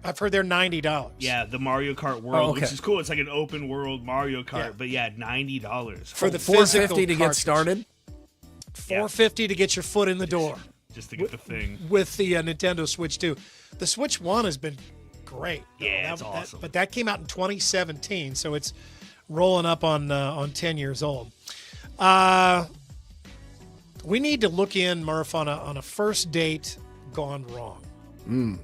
I've heard they're $90. Yeah, the Mario Kart World, okay. which is cool. It's like an open world Mario Kart, Yeah. but yeah, $90 For the $450 physical to get cartridge. started. $450 to get your foot in the door. just to get the thing. With the Nintendo Switch 2. The Switch 1 has been great. Yeah, it's awesome. But that came out in 2017, so it's rolling up on 10 years old. We need to look in, Murph, on a first date gone wrong.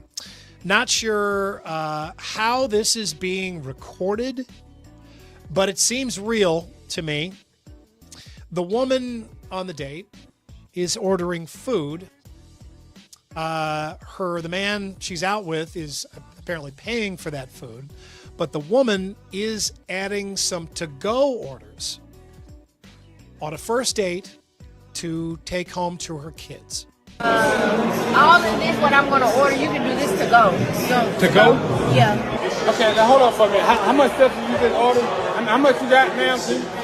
Not sure how this is being recorded, but it seems real to me. The woman on the date is ordering food. The man she's out with is apparently paying for that food, but the woman is adding some to-go orders on a first date to take home to her kids. All of this, what I'm going to order, you can do this to go. To go? Yeah. Okay, now hold on for a minute. How much stuff did you just order? How much you got, ma'am?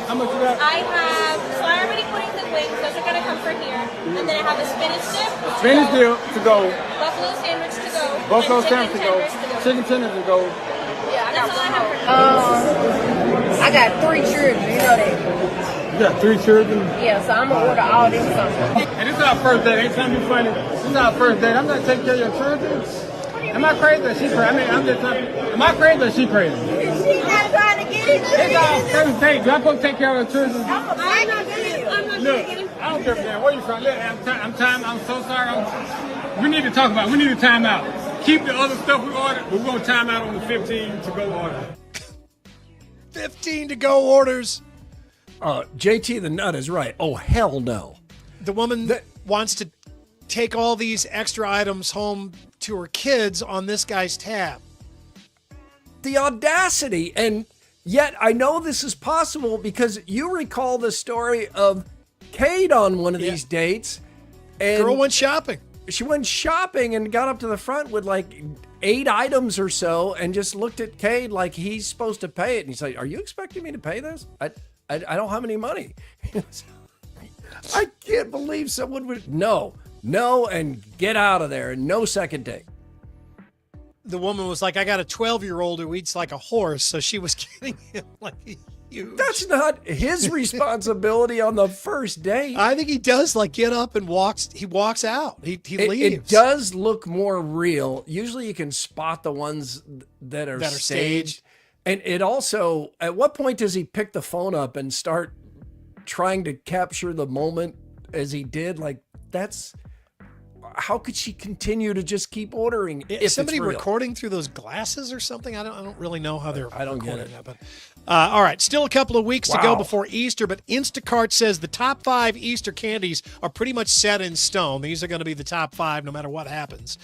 How much you got? I have calamity puddings and wings. Those are going to come from here. And then I have a spinach dip. Spinach dip to go. Buffalo sandwich to go. Buffalo and sandwich to go. Chicken tenders to go. Yeah, that's all I have for I got 3 children. You know that. You got 3 children? Yeah, so I'm going to order all this something. And this is our first date. Ain't trying to be funny. This is our first date. I'm not taking care of your children. Am I crazy or she crazy? I mean, I'm just trying. Am I crazy or she crazy? She's not trying to get it. It's our first date. Do I supposed to take care of her children? I'm not going Look, to get it. I don't give a damn. Where you from? Look, I'm so sorry. We need to talk about it. We need to time out. Keep the other stuff we ordered. We're going to time out on the 15 to go order. 15 to-go orders. JT the Nut is right. Oh, hell no. The woman wants to take all these extra items home to her kids on this guy's tab. The audacity. And yet I know this is possible because you recall the story of Cade on one of these dates. And girl went shopping. She went shopping and got up to the front with like 8 items or so and just looked at Cade like he's supposed to pay it. And he's like, are you expecting me to pay this? I don't have any money. I can't believe someone would. No, and get out of there. No second date. The woman was like, I got a 12-year-old who eats like a horse. So she was getting him like huge. That's not his responsibility on the first date. I think he does like get up and walks. He walks out. He leaves. It does look more real. Usually you can spot the ones that are staged. And it also, at what point does he pick the phone up and start trying to capture the moment as he did? Like, how could she continue to just keep ordering? Is somebody recording through those glasses or something? I don't really know how they're I don't get recording it. that. But all right, still a couple of weeks to go Wow. before Easter, but Instacart says the top 5 Easter candies are pretty much set in stone. These are going to be the top 5 no matter what happens.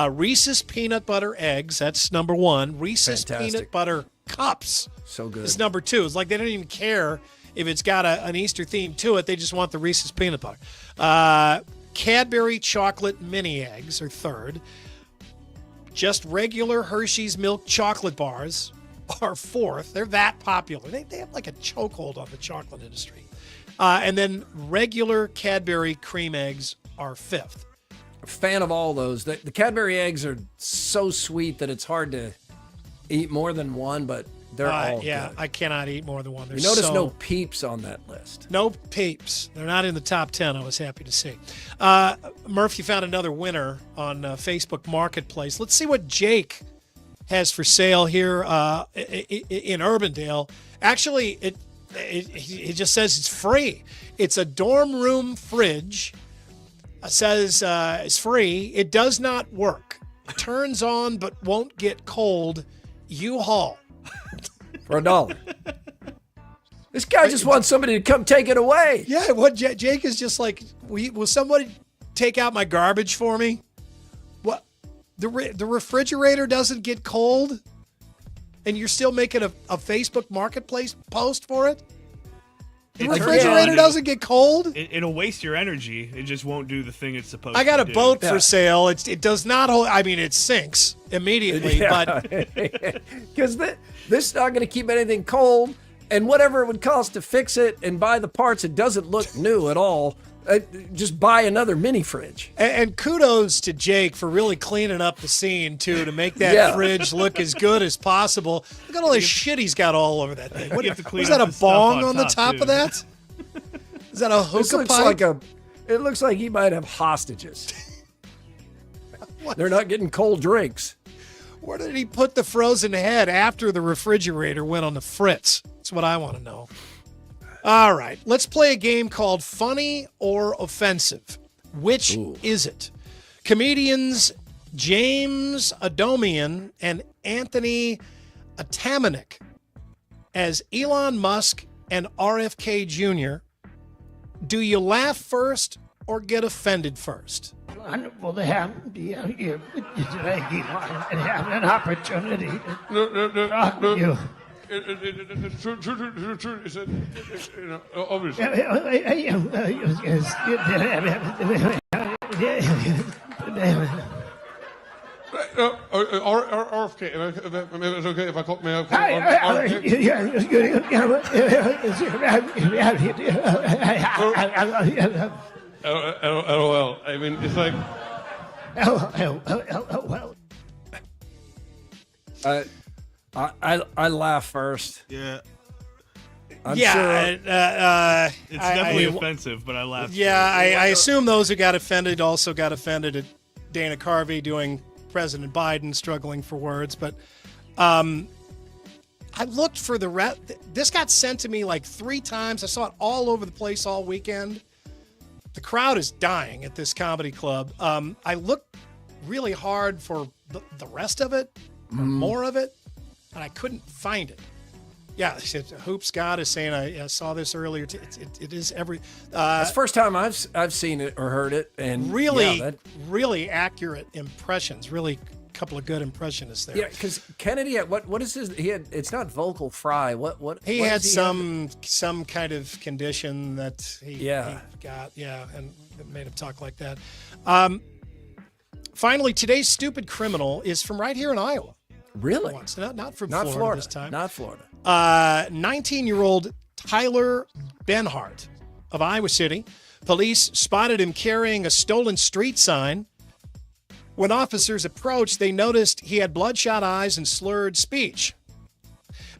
Reese's Peanut Butter Eggs, that's number 1. Reese's Fantastic. Peanut Butter Cups So good. is number 2. It's like they don't even care if it's got an Easter theme to it. They just want the Reese's Peanut Butter. Cadbury Chocolate Mini Eggs are 3rd. Just regular Hershey's Milk Chocolate Bars are 4th. They're that popular. They have like a chokehold on the chocolate industry. And then regular Cadbury Cream Eggs are 5th. Fan of all those. The Cadbury eggs are so sweet that it's hard to eat more than one, but they're all yeah, good. I cannot eat more than one. You notice no Peeps on that list. No Peeps. They're not in the top 10, I was happy to see. Murph, you found another winner on Facebook Marketplace. Let's see what Jake has for sale here in Urbandale. Actually, it just says it's free. It's a dorm room fridge. It says it's free. It does not work. It turns on but won't get cold. U-Haul. For $1. This guy just wants somebody to come take it away. Yeah, what Jake is just like, will somebody take out my garbage for me? What? The refrigerator doesn't get cold? And you're still making a Facebook Marketplace post for it? The refrigerator doesn't get cold? It'll waste your energy. It just won't do the thing it's supposed to do. I got a boat for sale. It does not hold. I mean, it sinks immediately, but because this is not going to keep anything cold, and whatever it would cost to fix it and buy the parts, it doesn't look new at all. Just buy another mini fridge. And kudos to Jake for really cleaning up the scene, too, to make that fridge look as good as possible. Look at all the shit he's got all over that thing. Was that a bong on the top of that? Is that a hookah pipe? It looks like he might have hostages. They're not getting cold drinks. Where did he put the frozen head after the refrigerator went on the fritz? That's what I want to know. All right, let's play a game called Funny or Offensive. Which is it? Comedians James Adomian and Anthony Atamanik as Elon Musk and RFK Jr. Do you laugh first or get offended first? Wonderful to have be out here with you today, Elon, and have an opportunity to talk with you. It's true. It's obviously. RFK, it's okay if I call me LOL. I mean, it's like. I laugh first. Yeah. I'm sure. It's definitely offensive, but I laughed. Yeah, I assume those who got offended also got offended at Dana Carvey doing President Biden struggling for words. But I looked for the rest. This got sent to me like 3 times. I saw it all over the place all weekend. The crowd is dying at this comedy club. I looked really hard for the rest of it, or more of it, and I couldn't find it. Yeah, Hoop Scott is saying I saw this earlier. It is every. That's the first time I've seen it or heard it, and really accurate impressions. Really, a couple of good impressionists there. Yeah, because Kennedy, what is his? It's not vocal fry. What he had some kind of condition that he got. Yeah, and it made him talk like that. Finally, today's stupid criminal is from right here in Iowa. Really? Once. Not from Florida this time. Not Florida. 19-year-old Tyler Benhart of Iowa City. Police spotted him carrying a stolen street sign. When officers approached, they noticed he had bloodshot eyes and slurred speech.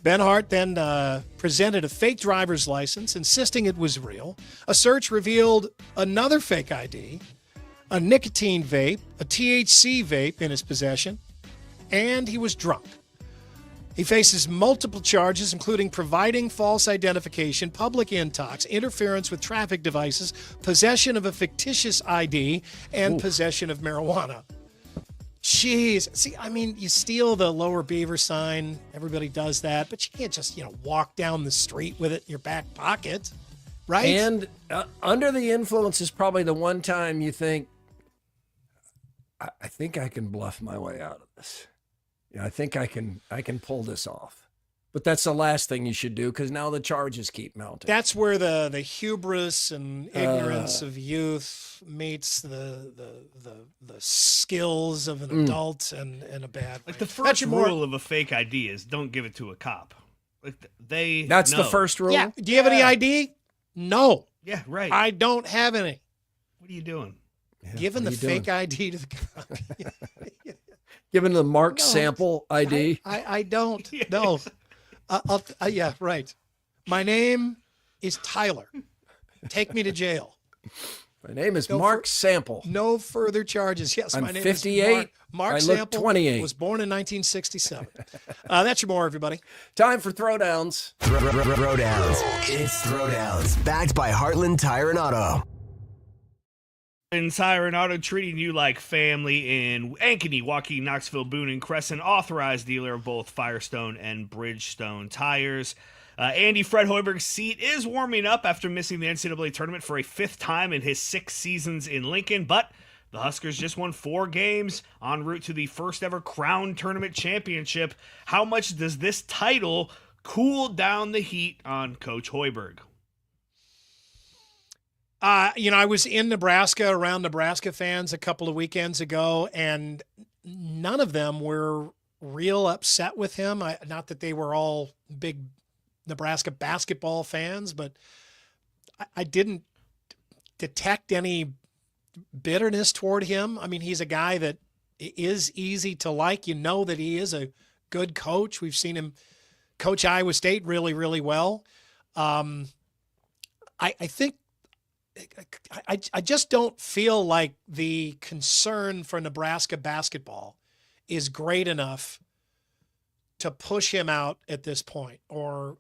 Benhart then presented a fake driver's license, insisting it was real. A search revealed another fake ID, a nicotine vape, a THC vape in his possession, and he was drunk. He faces multiple charges, including providing false identification, public intox, interference with traffic devices, possession of a fictitious ID, and possession of marijuana. Jeez. See, I mean, you steal the Lower Beaver sign. Everybody does that. But you can't just, walk down the street with it in your back pocket, right? And under the influence is probably the one time you think, I think I can bluff my way out of this. I think I can pull this off. But that's the last thing you should do, because now the charges keep mounting. That's where the hubris and ignorance of youth meets the skills of an adult and a bad way. Like the first rule of a fake ID is don't give it to a cop. Like That's the first rule? Yeah. Do you have any ID? No. Yeah, right. I don't have any. What are you doing? Yeah, Giving the fake ID to the cop. Giving the Mark Sample ID? I don't. No. Yeah, right. My name is Tyler. Take me to jail. My name is Mark Sample. No further charges. Yes, I'm my name 58. is Mark I Sample. look 28. Was born in 1967. That's your more, everybody. Time for Throwdowns. Throwdowns. It's Throwdowns. Backed by Heartland Tire and Auto. Tire and Auto, treating you like family in Ankeny, Waukee, Knoxville, Boone, and Crescent. Authorized dealer of both Firestone and Bridgestone tires. Andy Fred Hoiberg's seat is warming up after missing the NCAA tournament for a 5th time in his 6 seasons in Lincoln, but the Huskers just won 4 games en route to the first ever Crown Tournament Championship. How much does this title cool down the heat on Coach Hoiberg? I was in Nebraska, around Nebraska fans a couple of weekends ago, and none of them were real upset with him. Not that they were all big Nebraska basketball fans, but I didn't detect any bitterness toward him. I mean, he's a guy that is easy to like. You know that he is a good coach. We've seen him coach Iowa State really, really well. I think I just don't feel like the concern for Nebraska basketball is great enough to push him out at this point, or,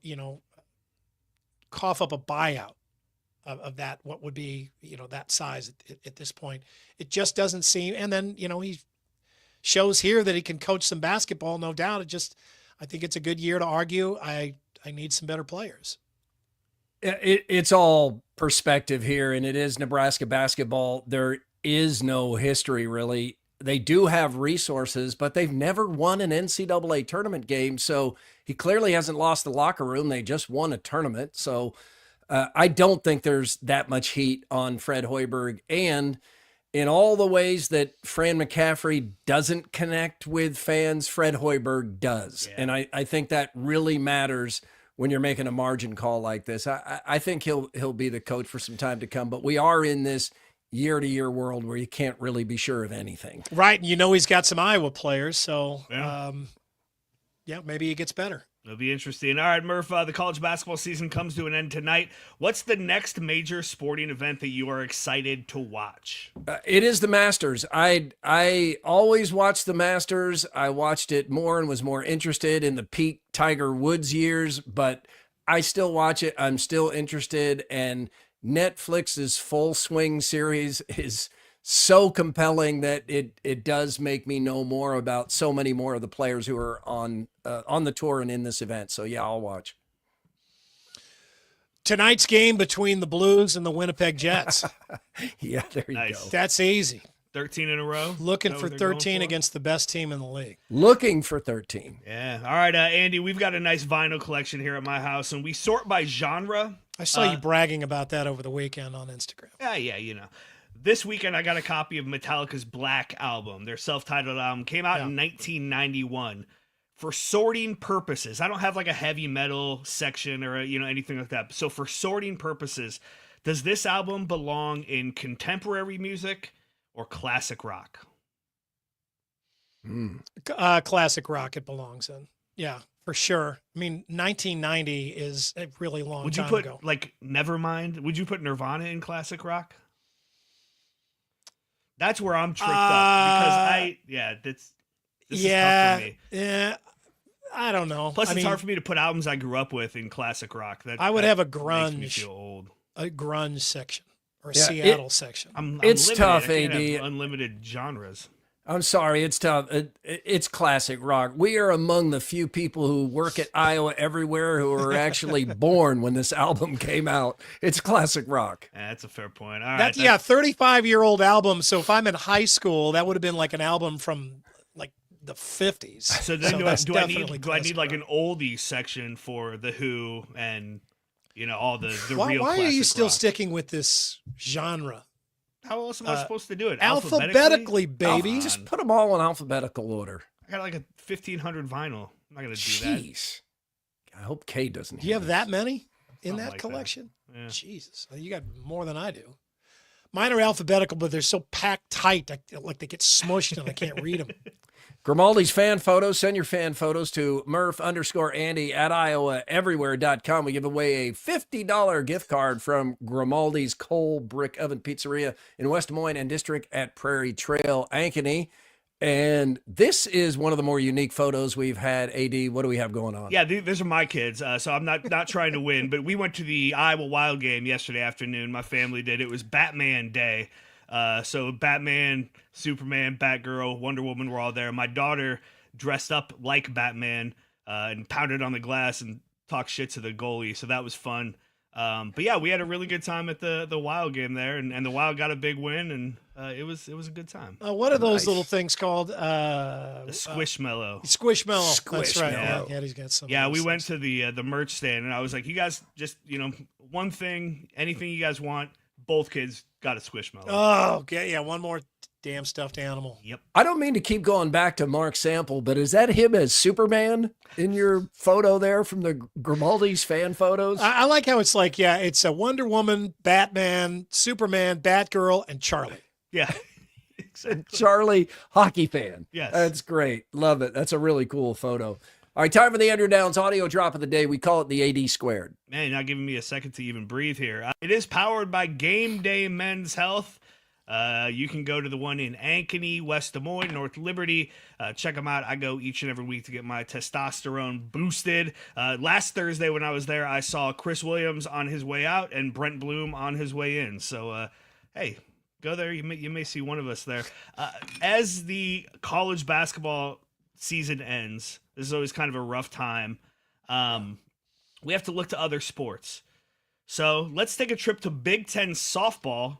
cough up a buyout of that, what would be, that size at this point. It just doesn't seem, and then, he shows here that he can coach some basketball, no doubt. I think it's a good year to argue. I need some better players. It's all perspective here, and it is Nebraska basketball. There is no history, really. They do have resources, but they've never won an NCAA tournament game, so he clearly hasn't lost the locker room. They just won a tournament, so I don't think there's that much heat on Fred Hoiberg. And in all the ways that Fran McCaffrey doesn't connect with fans, Fred Hoiberg does. Yeah. And I think that really matters when you're making a margin call like this. I think he'll be the coach for some time to come, but we are in this year-to-year world where you can't really be sure of anything. Right, and he's got some Iowa players, so maybe he gets better. It'll be interesting. All right, Murph, the college basketball season comes to an end tonight. What's the next major sporting event that you are excited to watch? It is the Masters. I always watch the Masters. I watched it more and was more interested in the peak Tiger Woods years, but I still watch it. I'm still interested, and Netflix's Full Swing series is so compelling that it does make me know more about so many more of the players who are on the tour and in this event. So yeah, I'll watch. Tonight's game between the Blues and the Winnipeg Jets. Yeah, there you go. That's easy. 13 in a row. Looking for 13 against the best team in the league. Looking for 13. Yeah. All right, Andy, we've got a nice vinyl collection here at my house, and we sort by genre. I saw you bragging about that over the weekend on Instagram. Yeah. This weekend, I got a copy of Metallica's Black album. Their self-titled album came out in 1991. For sorting purposes, I don't have like a heavy metal section or anything like that. So for sorting purposes, does this album belong in contemporary music or classic rock? Classic rock it belongs in. Yeah, for sure. I mean, 1990 is a really long time ago. Would you put like Nevermind? Would you put Nirvana in classic rock? That's where I'm tricked up because this is tough for me. Yeah, I don't know. Plus, it's hard for me to put albums I grew up with in classic rock. I would have a grunge. Makes me feel old. A grunge section or a Seattle section. It's limited. tough, I can't AD. have unlimited genres. I'm sorry, it's tough. It's classic rock. We are among the few people who work at Iowa Everywhere who were actually born when this album came out. It's classic rock. Yeah, that's a fair point. All right, 35-year-old album. So if I'm in high school, that would have been like an album from like the 50s. So then do I need like an oldies section for The Who and all the real Why are you still rock? Sticking with this genre? How else am I supposed to do it? Alphabetically, baby. Just put them all in alphabetical order. I got like a 1,500 vinyl. I'm not going to do that. Jeez. I hope Kay doesn't. Do you have that many in Something that like collection? That. Yeah. Jesus. You got more than I do. Mine are alphabetical, but they're so packed tight, like they get smushed and I can't read them. Grimaldi's fan photos. Send your fan photos to Murph_Andy at IowaEverywhere.com. We give away a $50 gift card from Grimaldi's Coal Brick Oven Pizzeria in West Des Moines and District at Prairie Trail, Ankeny. And this is one of the more unique photos we've had. AD, what do we have going on? Yeah, these are my kids, so I'm not trying to win. But we went to the Iowa Wild game yesterday afternoon. My family did. It was Batman Day. So Batman, Superman, Batgirl, Wonder Woman were all there. My daughter dressed up like Batman and pounded on the glass and talked shit to the goalie. So that was fun. But yeah, we had a really good time at the Wild game there, and the Wild got a big win, and it was a good time. What are those little things called? The Squishmallow. Squishmallow. That's right. Yeah, he's got some. Yeah, we went to the merch stand, and I was like, you guys just one thing, anything you guys want. Both kids got a Squishmallow. Oh, okay. Yeah, one more damn stuffed animal. Yep. I don't mean to keep going back to Mark Sample, but is that him as Superman in your photo there from the Grimaldi's fan photos? I like how it's like, yeah, it's a Wonder Woman, Batman, Superman, Batgirl, and Charlie. Yeah. Exactly. Charlie, hockey fan. Yes. That's great. Love it. That's a really cool photo. All right, time for the Andrew Downs audio drop of the day. We call it the AD squared. Man, you're not giving me a second to even breathe here. It is powered by Game Day Men's Health. You can go to the one in Ankeny, West Des Moines, North Liberty. Check them out. I go each and every week to get my testosterone boosted. Last Thursday when I was there, I saw Chris Williams on his way out and Brent Bloom on his way in. So, hey, go there. You may see one of us there. As the college basketball season ends, this is always kind of a rough time. We have to look to other sports. So let's take a trip to Big Ten softball,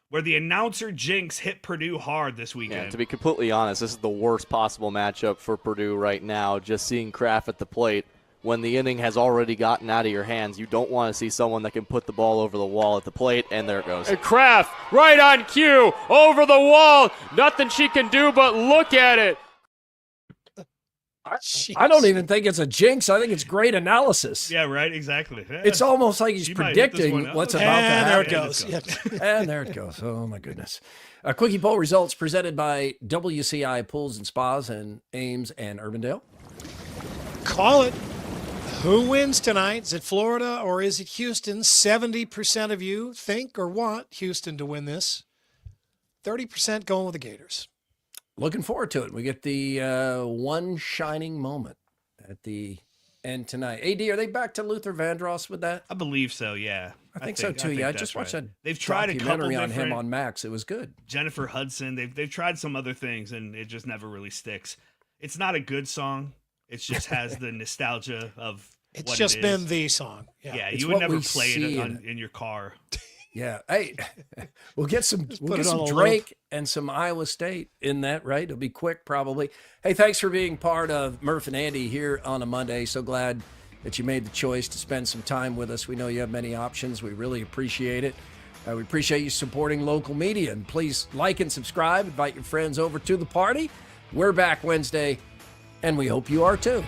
where the announcer jinx hit Purdue hard this weekend. Yeah, to be completely honest, this is the worst possible matchup for Purdue right now. Just seeing Kraft at the plate when the inning has already gotten out of your hands. You don't want to see someone that can put the ball over the wall at the plate, and there it goes. And Kraft, right on cue, over the wall. Nothing she can do but look at it. I don't even think it's a jinx. I think it's great analysis. Yeah, right, exactly. Yeah. It's almost like he's predicting what's about to happen. There it goes. And there it goes. Oh, my goodness. Quickie poll results presented by WCI Pools and Spas in Ames and Urbandale. Call it. Who wins tonight? Is it Florida or is it Houston? 70% of you think or want Houston to win this. 30% going with the Gators. Looking forward to it. We get the one shining moment at the end tonight. AD, are they back to Luther Vandross with that? I believe so, yeah. I think so too. Yeah, I just watched that. They've tried a couple documentary on different, him on Max. It was good. Jennifer Hudson. They've tried some other things, and it just never really sticks. It's not a good song. It just has the nostalgia of. It's what just it been is. the song. Yeah, You would never play it in your car. Yeah. Hey, we'll get some put it on a Drake and some Iowa State in that, right? It'll be quick probably. Hey, thanks for being part of Murph and Andy here on a Monday. So glad that you made the choice to spend some time with us. We know you have many options. We really appreciate it. We appreciate you supporting local media. And please like and subscribe. Invite your friends over to the party. We're back Wednesday, and we hope you are too.